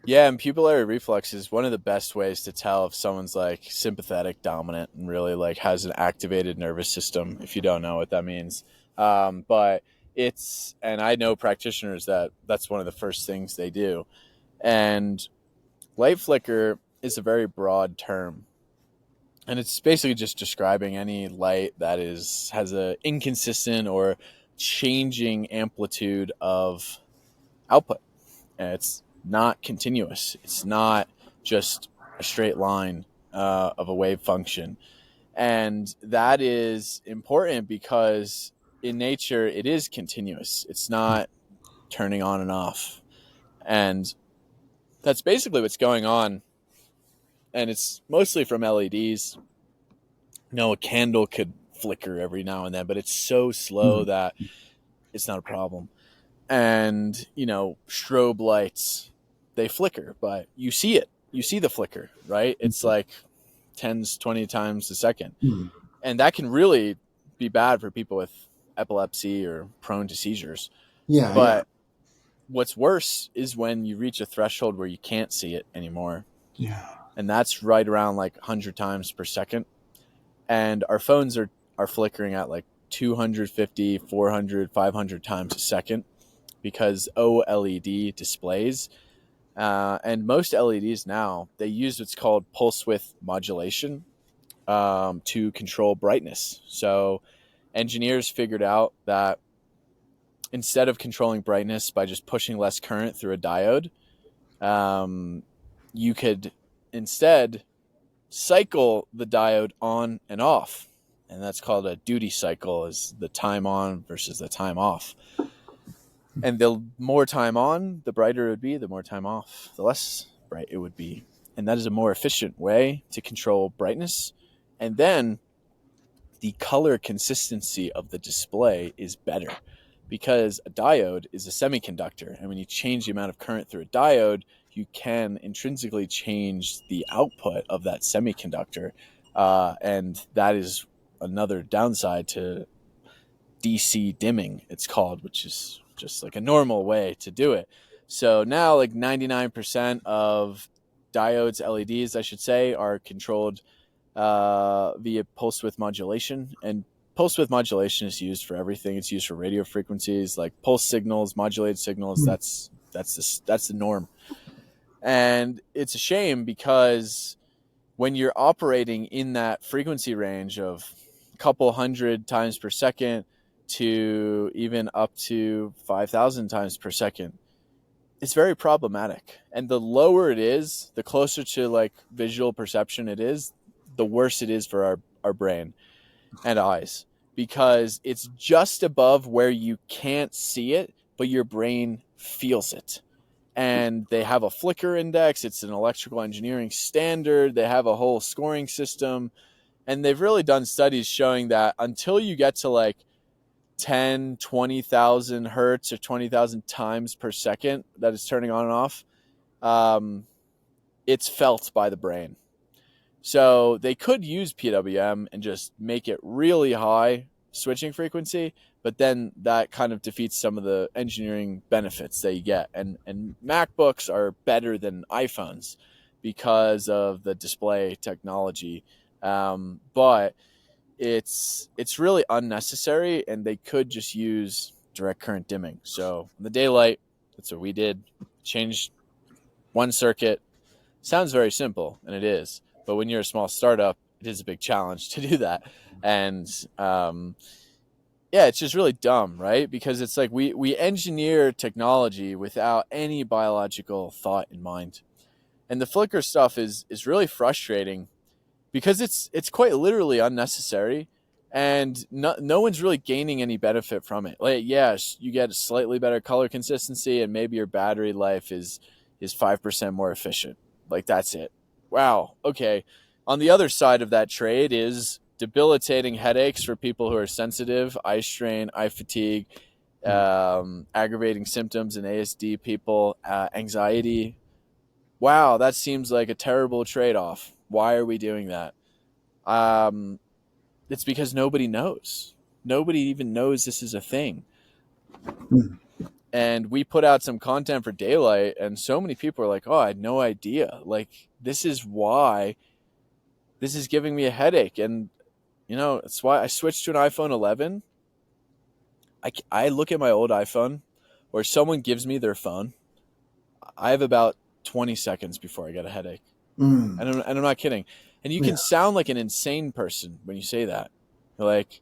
Speaker 3: Yeah, and pupillary reflex is one of the best ways to tell if someone's like sympathetic dominant and really like has an activated nervous system, if you don't know what that means. But and I know practitioners that's one of the first things they do. And light flicker is a very broad term. And it's basically just describing any light that has a inconsistent or changing amplitude of output. And it's not continuous. It's not just a straight line of a wave function. And that is important because in nature, it is continuous. It's not turning on and off. And that's basically what's going on. And it's mostly from LEDs. A candle could flicker every now and then, but it's so slow that it's not a problem. And, strobe lights, they flicker, but you see it. You see the flicker, right? It's like 10, 20 times a second. And that can really be bad for people with epilepsy or prone to seizures. But what's worse is when you reach a threshold where you can't see it anymore. And that's right around like 100 times per second. And our phones are flickering at like 250, 400, 500 times a second because OLED displays. And most LEDs now, they use what's called pulse width modulation to control brightness. So engineers figured out that instead of controlling brightness by just pushing less current through a diode, you could instead cycle the diode on and off. And that's called a duty cycle, is the time on versus the time off. And the more time on, the brighter it would be. The more time off, the less bright it would be. And that is a more efficient way to control brightness. And then the color consistency of the display is better because a diode is a semiconductor. And when you change the amount of current through a diode, you can intrinsically change the output of that semiconductor. And that is another downside to DC dimming, it's called, which is just like a normal way to do it. So now like 99% of diodes, LEDs, I should say, are controlled via pulse width modulation. And pulse width modulation is used for everything. It's used for radio frequencies, like pulse signals, modulated signals. That's the norm. And it's a shame because when you're operating in that frequency range of a couple hundred times per second to even up to 5,000 times per second, it's very problematic. And the lower it is, the closer to like visual perception it is, the worse it is for our brain and eyes, because it's just above where you can't see it, but your brain feels it. And they have a flicker index. It's an electrical engineering standard. They have a whole scoring system. And they've really done studies showing that until you get to like 10, 20,000 hertz or 20,000 times per second that it's turning on and off, it's felt by the brain. So they could use PWM and just make it really high switching frequency, but then that kind of defeats some of the engineering benefits that you get. And MacBooks are better than iPhones because of the display technology. But it's really unnecessary, and they could just use direct current dimming. So in the daylight, that's what we did. Changed one circuit. Sounds very simple, and it is. But when you're a small startup, it is a big challenge to do that. And it's just really dumb, right? Because it's like we engineer technology without any biological thought in mind. And the flicker stuff is really frustrating because it's quite literally unnecessary, and no one's really gaining any benefit from it. Like, yes, you get a slightly better color consistency, and maybe your battery life is 5% more efficient. Like, that's it. Wow. Okay. On the other side of that trade is debilitating headaches for people who are sensitive, eye strain, eye fatigue, aggravating symptoms in ASD people, anxiety. Wow, that seems like a terrible trade-off. Why are we doing that? It's because nobody knows. Nobody even knows this is a thing. And we put out some content for daylight, and so many people are like, oh, I had no idea. Like, this is why this is giving me a headache. And, it's why I switched to an iPhone 11. I look at my old iPhone, or someone gives me their phone. I have about 20 seconds before I get a headache. And I'm not kidding. And you can sound like an insane person when you say that. You're like,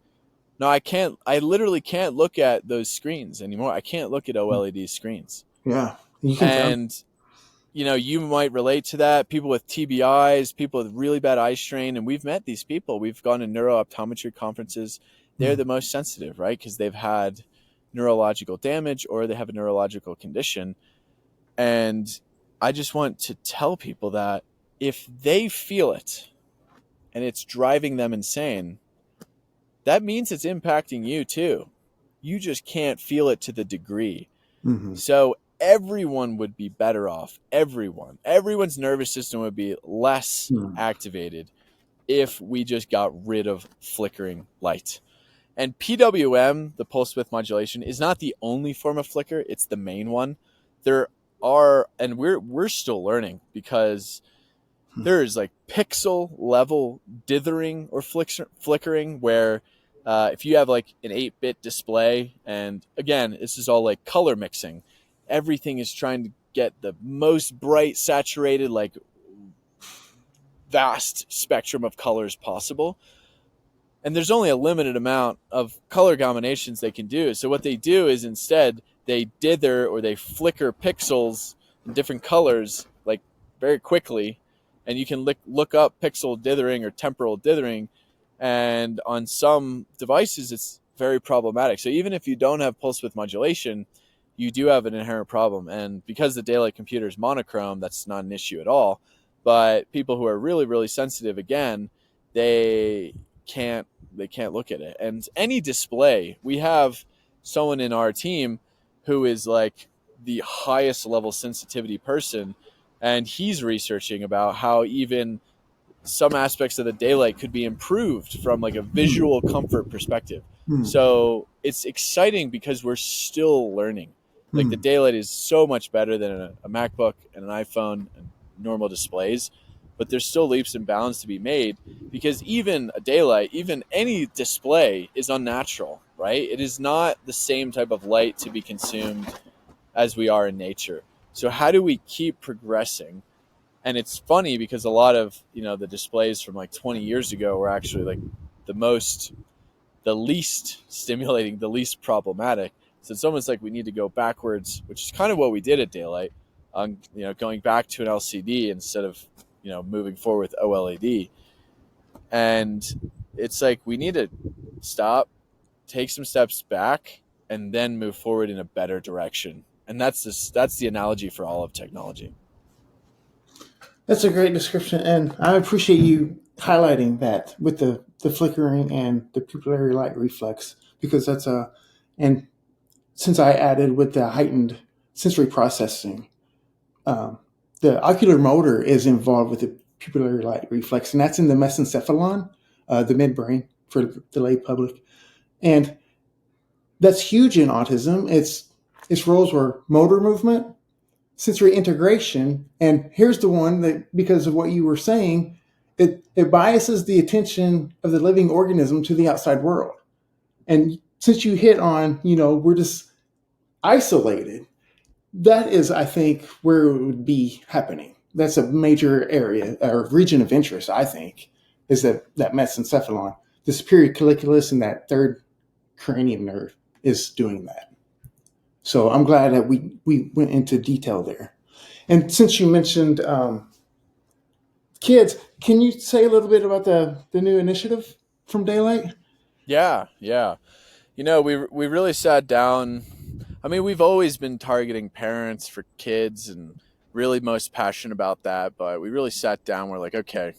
Speaker 3: no, I literally can't look at those screens anymore. I can't look at OLED screens.
Speaker 2: Yeah.
Speaker 3: And you might relate to that. People with TBIs, people with really bad eye strain, and we've met these people. We've gone to neurooptometry conferences. They're the most sensitive, right? Because they've had neurological damage or they have a neurological condition. And I just want to tell people that if they feel it and it's driving them insane, that means it's impacting you too. You just can't feel it to the degree.
Speaker 2: Mm-hmm.
Speaker 3: So everyone would be better off. Everyone's nervous system would be less activated if we just got rid of flickering light. And PWM, the pulse width modulation, is not the only form of flicker. It's the main one. There are, and we're still learning, because there's like pixel level dithering or flickering, where if you have like an 8-bit display, and again, this is all like color mixing. Everything is trying to get the most bright, saturated, like vast spectrum of colors possible. And there's only a limited amount of color combinations they can do. So what they do is instead they dither or they flicker pixels in different colors like very quickly. And you can look up pixel dithering or temporal dithering. And on some devices, it's very problematic. So even if you don't have pulse width modulation, you do have an inherent problem. And because the daylight computer is monochrome, that's not an issue at all. But people who are really, really sensitive, again, they can't look at it. And any display, we have someone in our team who is like the highest level sensitivity person, and he's researching about how even some aspects of the daylight could be improved from like a visual comfort perspective. So it's exciting because we're still learning. Like the daylight is so much better than a MacBook and an iPhone and normal displays, but there's still leaps and bounds to be made, because even a daylight, even any display is unnatural, right? It is not the same type of light to be consumed as we are in nature. So how do we keep progressing? And it's funny because a lot of, the displays from like 20 years ago were actually like the least stimulating, the least problematic. So it's almost like we need to go backwards, which is kind of what we did at daylight, going back to an LCD instead of, moving forward with OLED. And it's like we need to stop, take some steps back, and then move forward in a better direction. And that's the analogy for all of technology.
Speaker 2: That's a great description, and I appreciate you highlighting that with the flickering and the pupillary light reflex, because and since I added with the heightened sensory processing, the ocular motor is involved with the pupillary light reflex, and that's in the mesencephalon, the midbrain for the lay public. And that's huge in autism. Its roles were motor movement, sensory integration, and here's the one that, because of what you were saying, it biases the attention of the living organism to the outside world. And since you hit on, we're just isolated, that is, I think, where it would be happening. That's a major area or region of interest, I think, is that mesencephalon. The superior colliculus and that third cranium nerve is doing that. So I'm glad that we went into detail there. And since you mentioned kids, can you say a little bit about the new initiative from Daylight?
Speaker 3: Yeah. We really sat down. I mean, we've always been targeting parents for kids and really most passionate about that. But we really sat down. We're like, okay,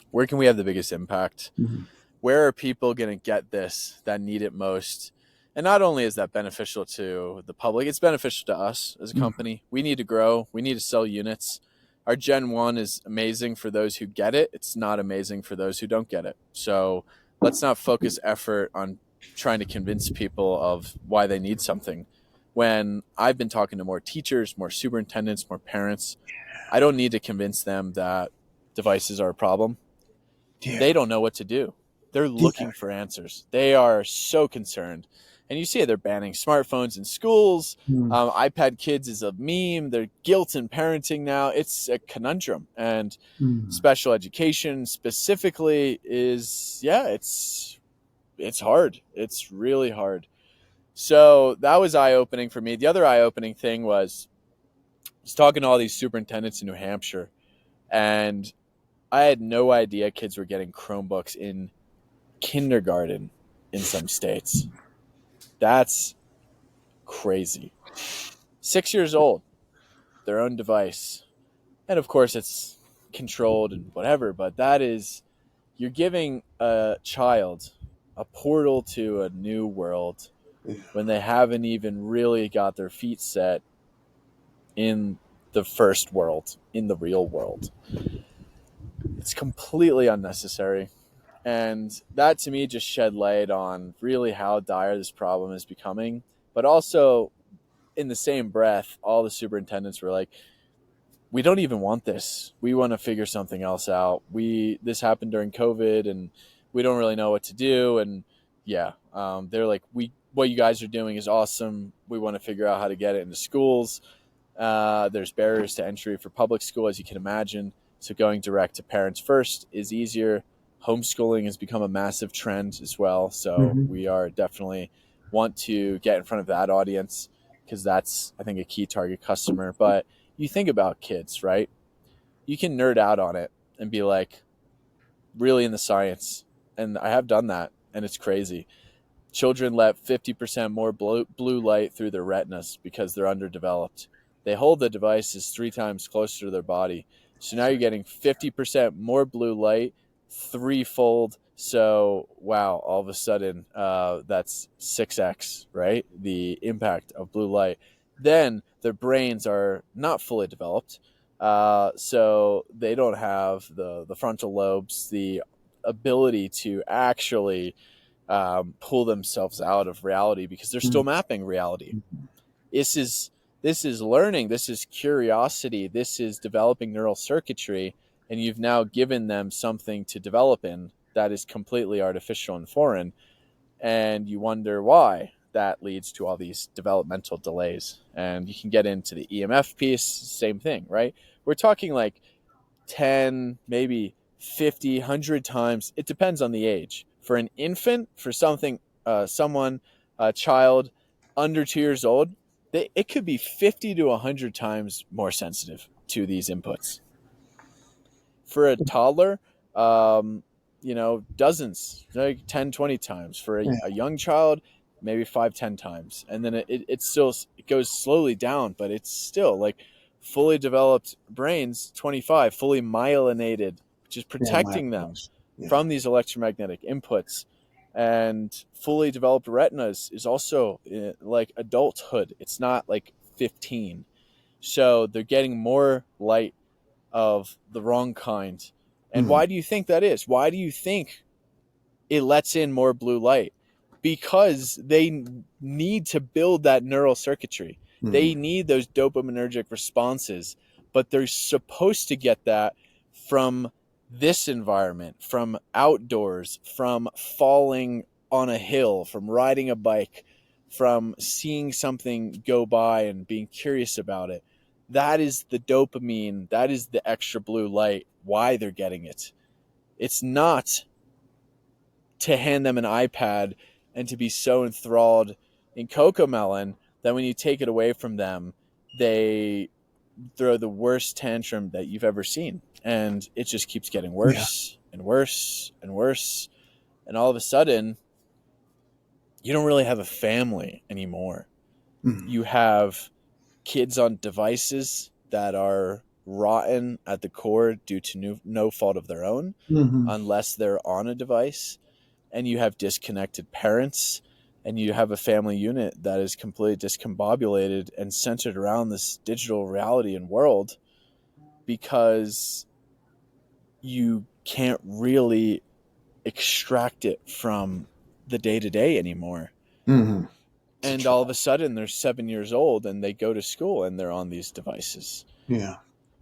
Speaker 3: where can we have the biggest impact? Mm-hmm. Where are people going to get this that need it most? And not only is that beneficial to the public, it's beneficial to us as a company. We need to grow. We need to sell units. Our Gen 1 is amazing for those who get it. It's not amazing for those who don't get it. So let's not focus effort on trying to convince people of why they need something. When I've been talking to more teachers, more superintendents, more parents, I don't need to convince them that devices are a problem. Yeah. They don't know what to do. They're looking for answers. They are so concerned. And you see it, they're banning smartphones in schools. iPad kids is a meme. They're guilt in parenting now. It's a conundrum. And special education specifically is, it's hard. It's really hard. So that was eye-opening for me. The other eye-opening thing was was talking to all these superintendents in New Hampshire, and I had no idea kids were getting Chromebooks in kindergarten in some states. That's crazy. 6 years old, their own device. And of course, it's controlled and whatever, but that is, you're giving a child a portal to a new world when they haven't even really got their feet set in the first world, in the real world. It's completely unnecessary. And that to me just shed light on really how dire this problem is becoming. But also, in the same breath, all the superintendents were like, we don't even want this. We want to figure something else out. This happened during COVID and we don't really know what to do. And yeah, they're like, what you guys are doing is awesome. We want to figure out how to get it into schools. There's barriers to entry for public school, as you can imagine. So going direct to parents first is easier. Homeschooling has become a massive trend as well. So we are definitely want to get in front of that audience because that's, I think, a key target customer. But you think about kids, right? You can nerd out on it and be like really in the science. And I have done that, and it's crazy. Children let 50% more blue light through their retinas because they're underdeveloped. They hold the devices 3 times closer to their body. So now you're getting 50% more blue light, threefold. So, wow, all of a sudden, that's 6x, right? The impact of blue light. Then their brains are not fully developed. So they don't have the frontal lobes, the ability to actually pull themselves out of reality because they're still mapping reality. This is learning. This is curiosity. This is developing neural circuitry. And you've now given them something to develop in that is completely artificial and foreign. And you wonder why that leads to all these developmental delays. And you can get into the EMF piece, same thing, right? We're talking like 10, maybe 50, 100 times. It depends on the age. For an infant, for a child under 2 years old, it could be 50 to 100 times more sensitive to these inputs. For a toddler, dozens, like 10, 20 times. For a young child, maybe 5, 10 times. And then it goes slowly down, but it's still like fully developed brains, 25, fully myelinated, which is protecting them from these electromagnetic inputs. And fully developed retinas is also like adulthood. It's not like 15. So they're getting more light of the wrong kind. And why do you think that is? Why do you think it lets in more blue light? Because they need to build that neural circuitry. They need those dopaminergic responses, but they're supposed to get that from this environment, from outdoors, from falling on a hill, from riding a bike, from seeing something go by and being curious about it. That is the dopamine. That is the extra blue light, why they're getting it. It's not to hand them an iPad and to be so enthralled in Cocomelon that when you take it away from them, they throw the worst tantrum that you've ever seen. And it just keeps getting worse and worse and worse. And all of a sudden, you don't really have a family anymore. You have kids on devices that are rotten at the core due to no fault of their own, unless they're on a device. And you have disconnected parents, and you have a family unit that is completely discombobulated and centered around this digital reality and world because you can't really extract it from the day-to-day anymore. And all of a sudden they're 7 years old and they go to school and they're on these devices.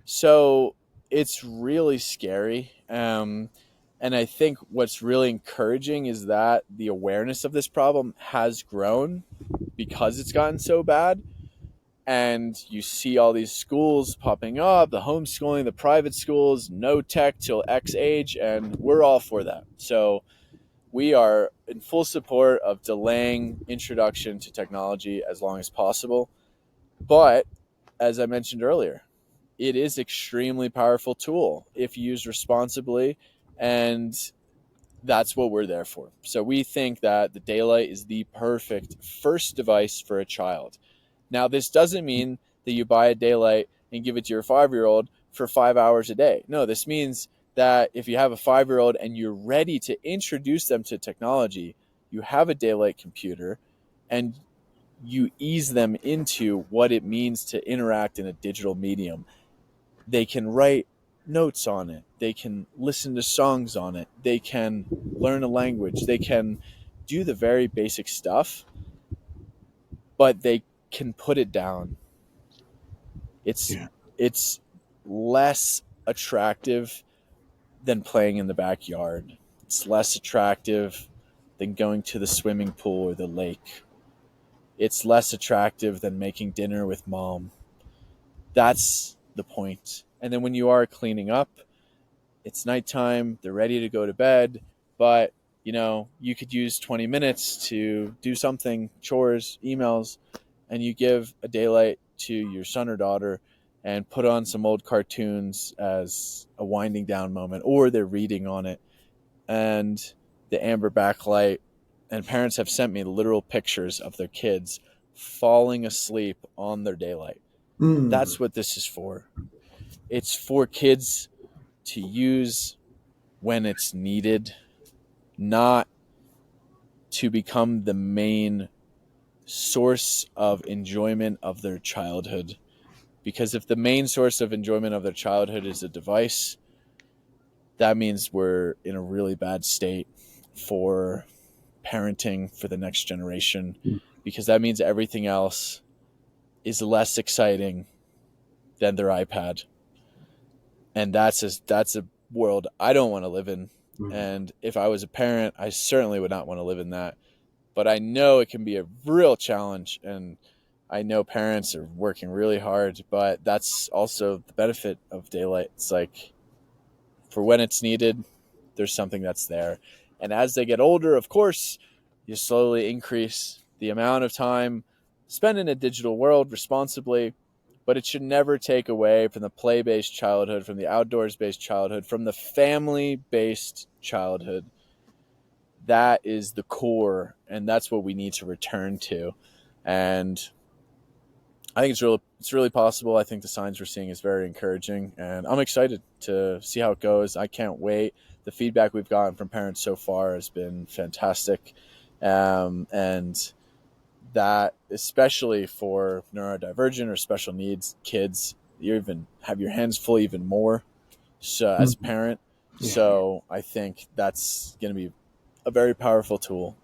Speaker 3: So it's really scary. And I think what's really encouraging is that the awareness of this problem has grown because it's gotten so bad. And you see all these schools popping up, the homeschooling, the private schools, no tech till X age, and we're all for that. So we are in full support of delaying introduction to technology as long as possible. But as I mentioned earlier, it is extremely powerful tool if used responsibly, and that's what we're there for. So we think that the daylight is the perfect first device for a child. Now, this doesn't mean that you buy a daylight and give it to your 5-year-old for 5 hours a day. No, this means that if you have a 5-year-old and you're ready to introduce them to technology, you have a daylight computer and you ease them into what it means to interact in a digital medium. They can write notes on it. They can listen to songs on it. They can learn a language. They can do the very basic stuff, but they can put it down. It's it's less attractive than playing in the backyard. It's less attractive than going to the swimming pool or the lake. It's less attractive than making dinner with mom. That's the point. And then when you are cleaning up, it's nighttime, they're ready to go to bed, but you could use 20 minutes to do something, chores, emails, and you give a daylight to your son or daughter and put on some old cartoons as a winding down moment, or they're reading on it, and the amber backlight. And parents have sent me literal pictures of their kids falling asleep on their daylight. That's what this is for. It's for kids to use when it's needed, not to become the main source of enjoyment of their childhood. Because if the main source of enjoyment of their childhood is a device, that means we're in a really bad state for parenting for the next generation, because that means everything else is less exciting than their iPad. And that's a world I don't want to live in. And if I was a parent, I certainly would not want to live in that. But I know it can be a real challenge, and I know parents are working really hard, but that's also the benefit of daylight. It's like, for when it's needed, there's something that's there. And as they get older, of course, you slowly increase the amount of time spent in a digital world responsibly, but it should never take away from the play-based childhood, from the outdoors-based childhood, from the family-based childhood. That is the core, and that's what we need to return to. And I think it's really possible. I think the signs we're seeing is very encouraging, and I'm excited to see how it goes. I can't wait. The feedback we've gotten from parents so far has been fantastic, and that, especially for neurodivergent or special needs kids, you even have your hands full even more, so as a parent. So I think that's going to be a very powerful tool,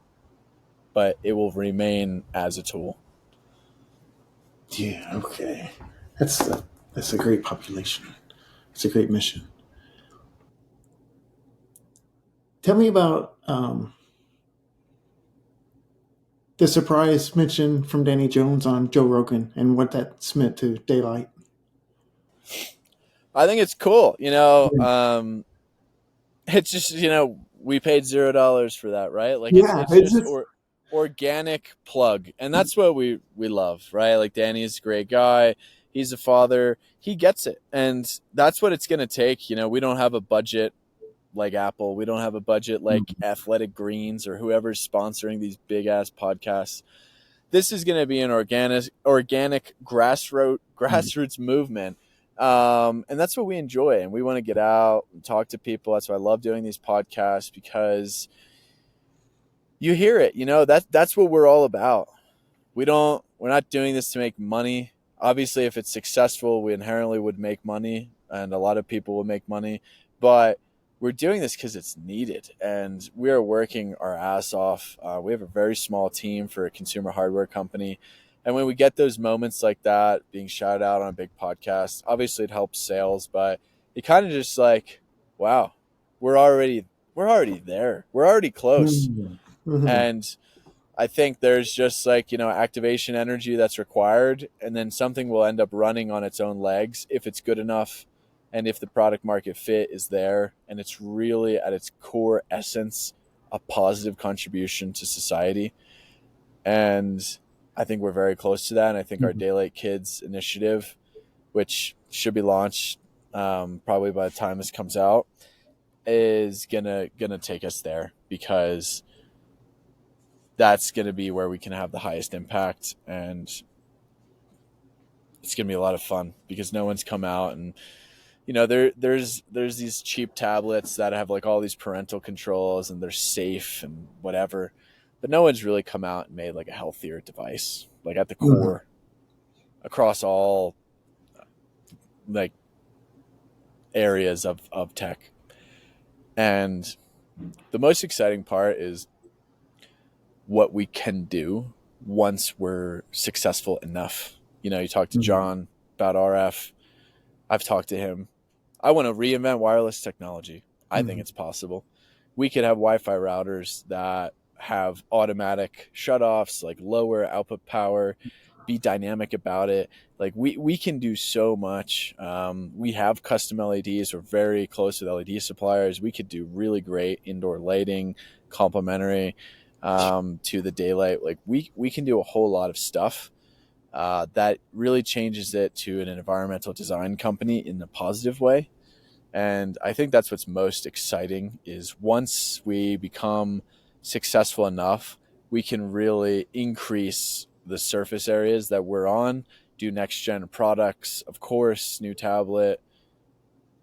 Speaker 3: but it will remain as a tool.
Speaker 2: Yeah, okay. That's a great population. It's a great mission. Tell me about the surprise mention from Danny Jones on Joe Rogan and what that's meant to daylight.
Speaker 3: I think it's cool. It's just, we paid $0 for that, right? Like, it's just organic plug. And that's what we love, right? Like, Danny's a great guy. He's a father. He gets it. And that's what it's going to take. We don't have a budget like Apple. We don't have a budget like Athletic Greens or whoever's sponsoring these big ass podcasts. This is going to be an organic grassroots movement. And that's what we enjoy. And we want to get out and talk to people. That's why I love doing these podcasts, because you hear it, that's what we're all about. We're not doing this to make money. Obviously, if it's successful, we inherently would make money, and a lot of people will make money, but we're doing this because it's needed, and we are working our ass off. We have a very small team for a consumer hardware company. And when we get those moments like that, being shouted out on a big podcast, obviously it helps sales, but it kind of just like, wow, we're already there. We're already close. And I think there's just like, activation energy that's required, and then something will end up running on its own legs if it's good enough. And if the product market fit is there, and it's really at its core essence a positive contribution to society. And I think we're very close to that. And I think our Daylight Kids initiative which should be launched probably by the time this comes out, is gonna take us there, because that's gonna be where we can have the highest impact, and it's gonna be a lot of fun because no one's come out and there's these cheap tablets that have like all these parental controls and they're safe and whatever, but no one's really come out and made like a healthier device, like at the core, across all like areas of tech. And the most exciting part is what we can do once we're successful enough. You talk to John about RF. I've talked to him. I want to reinvent wireless technology. I think it's possible. We could have Wi-Fi routers that have automatic shutoffs, like lower output power, be dynamic about it. Like we can do so much. We have custom LEDs. We're very close with LED suppliers. We could do really great indoor lighting, complementary to the daylight. Like we can do a whole lot of stuff that really changes it to an environmental design company in a positive way. And I think that's what's most exciting, is once we become successful enough, we can really increase the surface areas that we're on, do next gen products, of course, new tablet,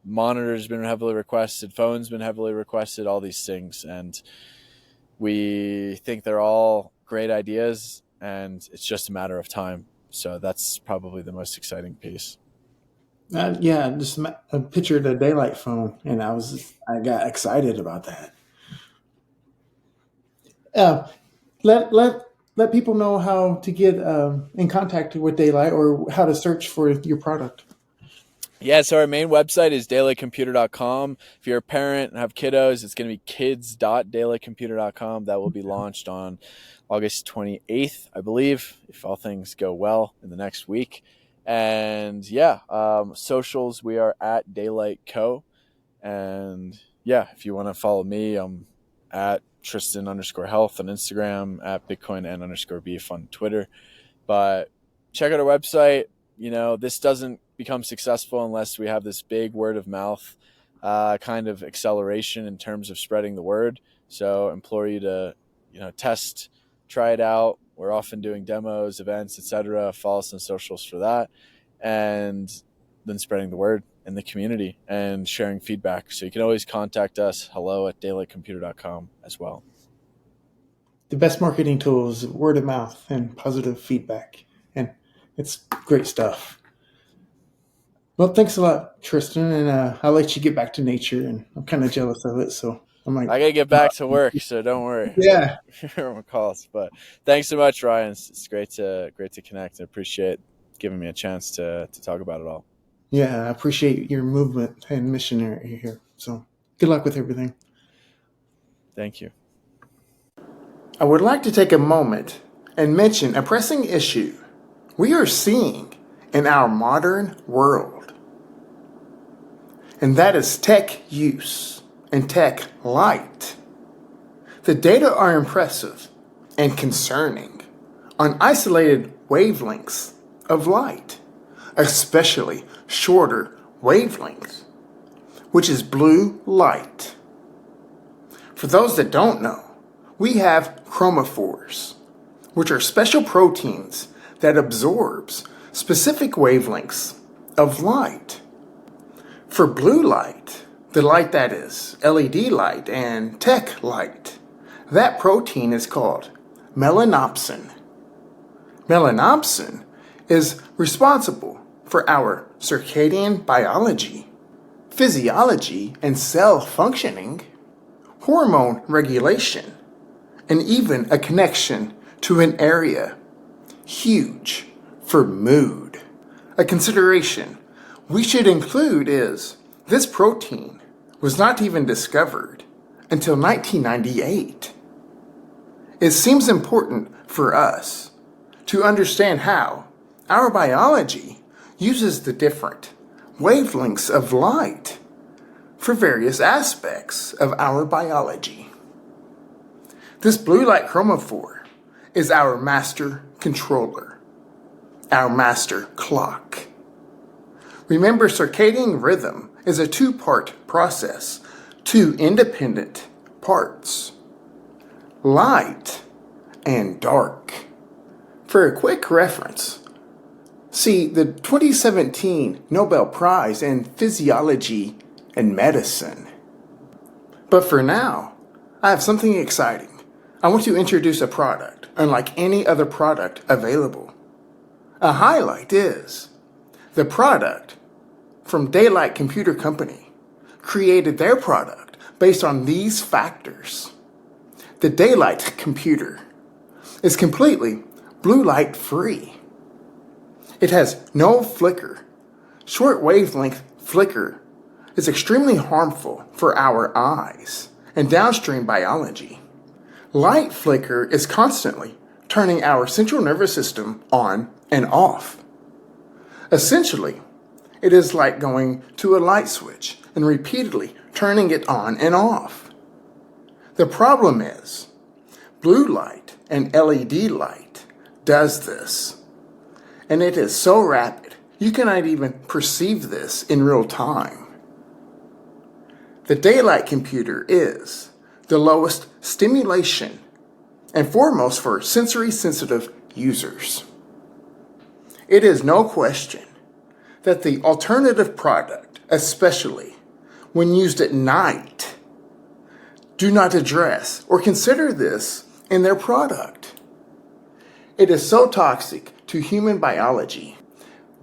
Speaker 3: monitors been heavily requested, phones been heavily requested, all these things. And we think they're all great ideas, and it's just a matter of time. So that's probably the most exciting piece.
Speaker 2: Just a picture of the daylight phone, and I got excited about that. Let people know how to get in contact with Daylight, or how to search for your product.
Speaker 3: Yeah, so our main website is daylightcomputer.com. If you're a parent and have kiddos, it's going to be kids.daylightcomputer.com. That will be launched on August 28th, I believe, if all things go well in the next week. And socials, we are at Daylight Co. And if you want to follow me, I'm at Tristan_health on Instagram, at Bitcoin_beef on Twitter. But check out our website. This doesn't become successful unless we have this big word of mouth kind of acceleration in terms of spreading the word. So implore you to, test, try it out. We're often doing demos, events, etc. Follow us on socials for that. And then spreading the word in the community and sharing feedback. So you can always contact us, hello@daylightcomputer.com as well.
Speaker 2: The best marketing tool is word of mouth and positive feedback. And it's great stuff. Well, thanks a lot, Tristan. And I'll let you get back to nature. And I'm kind of jealous of it. So I'm like,
Speaker 3: I got to get back to work, so don't worry.
Speaker 2: Yeah.
Speaker 3: Everyone calls. But thanks so much, Ryan. It's great to connect. I appreciate giving me a chance to talk about it all.
Speaker 2: Yeah, I appreciate your movement and missionary here. So good luck with everything.
Speaker 3: Thank you.
Speaker 2: I would like to take a moment and mention a pressing issue we are seeing in our modern world. And that is tech use and tech light. The data are impressive and concerning on isolated wavelengths of light, especially shorter wavelengths, which is blue light. For those that don't know, we have chromophores, which are special proteins that absorbs specific wavelengths of light. For blue light, the light that is LED light and tech light, that protein is called melanopsin. Melanopsin is responsible for our circadian biology, physiology and cell functioning, hormone regulation, and even a connection to an area huge for mood. A consideration we should include is this protein was not even discovered until 1998. It seems important for us to understand how our biology uses the different wavelengths of light for various aspects of our biology. This blue light chromophore is our master controller, our master clock. Remember, circadian rhythm is a two-part process, two independent parts, light and dark. For a quick reference, see the 2017 Nobel Prize in Physiology and Medicine. But for now, I have something exciting. I want to introduce a product unlike any other product available. A highlight is the product from Daylight Computer Company created their product based on these factors. The Daylight computer is completely blue light free. It has no flicker. Short wavelength flicker is extremely harmful for our eyes and downstream biology. Light flicker is constantly turning our central nervous system on and off. Essentially, it is like going to a light switch and repeatedly turning it on and off. The problem is, blue light and LED light does this, and it is so rapid you cannot even perceive this in real time. The Daylight computer is the lowest stimulation and foremost for sensory sensitive users. It is no question that the alternative product, especially when used at night, do not address or consider this in their product. It is so toxic to human biology.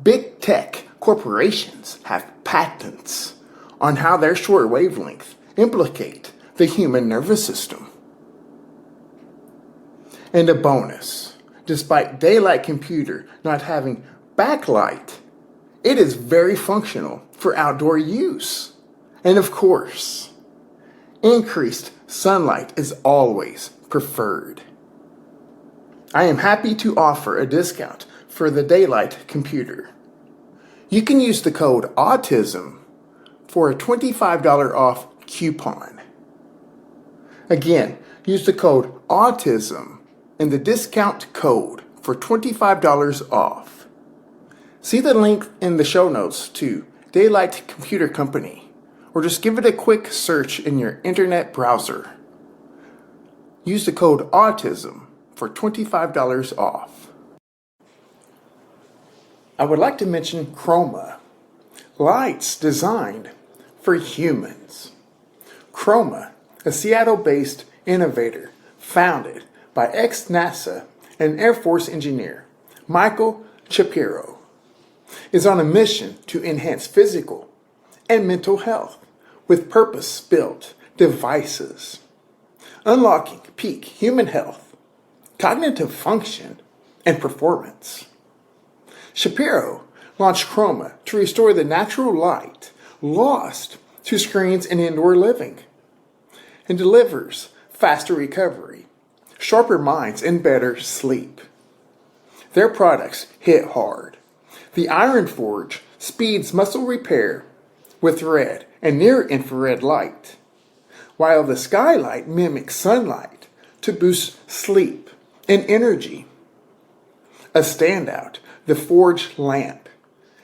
Speaker 2: Big tech corporations have patents on how their short wavelength implicate the human nervous system. And a bonus, despite Daylight computer not having backlight, it is very functional for outdoor use. And of course, increased sunlight is always preferred. I am happy to offer a discount for the Daylight computer. You can use the code AUTISM for a $25 off coupon. Again, use the code AUTISM and the discount code for $25 off. See the link in the show notes to Daylight Computer Company, or just give it a quick search in your internet browser. Use the code AUTISM for $25 off. I would like to mention Chroma, lights designed for humans. Chroma, a Seattle-based innovator founded by ex-NASA and Air Force engineer Michael Shapiro, is on a mission to enhance physical and mental health with purpose-built devices, unlocking peak human health, cognitive function, and performance. Shapiro launched Chroma to restore the natural light lost to screens in indoor living and delivers faster recovery, sharper minds, and better sleep. Their products hit hard. The Iron Forge speeds muscle repair with red and near-infrared light, while the Skylight mimics sunlight to boost sleep and energy. A standout, the Forge lamp,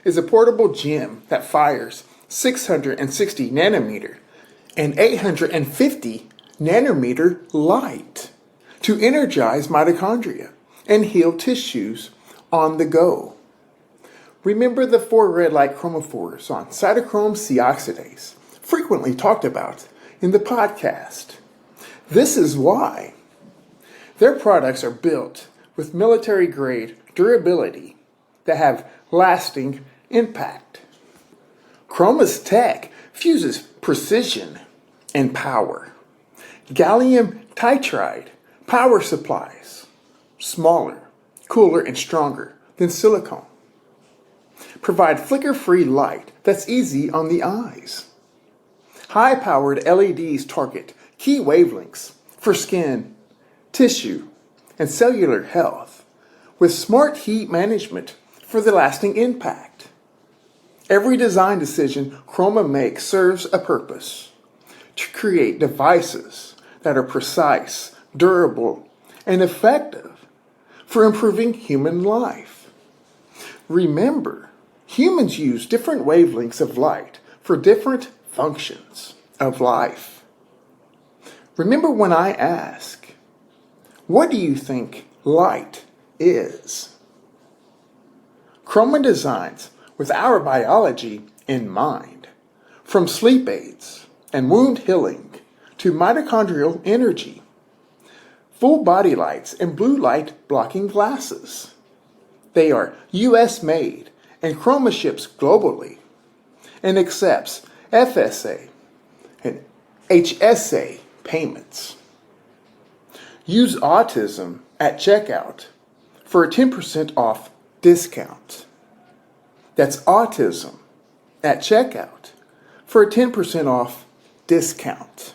Speaker 2: is a portable gem that fires 660 nanometer and 850 nanometer light to energize mitochondria and heal tissues on the go. Remember the 4 red light chromophores on cytochrome C oxidase, frequently talked about in the podcast. This is why their products are built with military-grade durability that have lasting impact. Chroma's tech fuses precision and power. Gallium titride power supplies, smaller, cooler, and stronger than silicone, provide flicker-free light that's easy on the eyes. High-powered LEDs target key wavelengths for skin, tissue, and cellular health, with smart heat management for the lasting impact. Every design decision Chroma makes serves a purpose: to create devices that are precise, durable, and effective for improving human life. Remember, Humans use different wavelengths of light for different functions of life. Remember when I ask, what do you think light is? Chroma designs with our biology in mind, from sleep aids and wound healing to mitochondrial energy, full body lights and blue light blocking glasses. They are US made and Chroma ships globally and accepts FSA and HSA payments. Use Autism at checkout for a 10% off discount. That's Autism at checkout for a 10% off discount.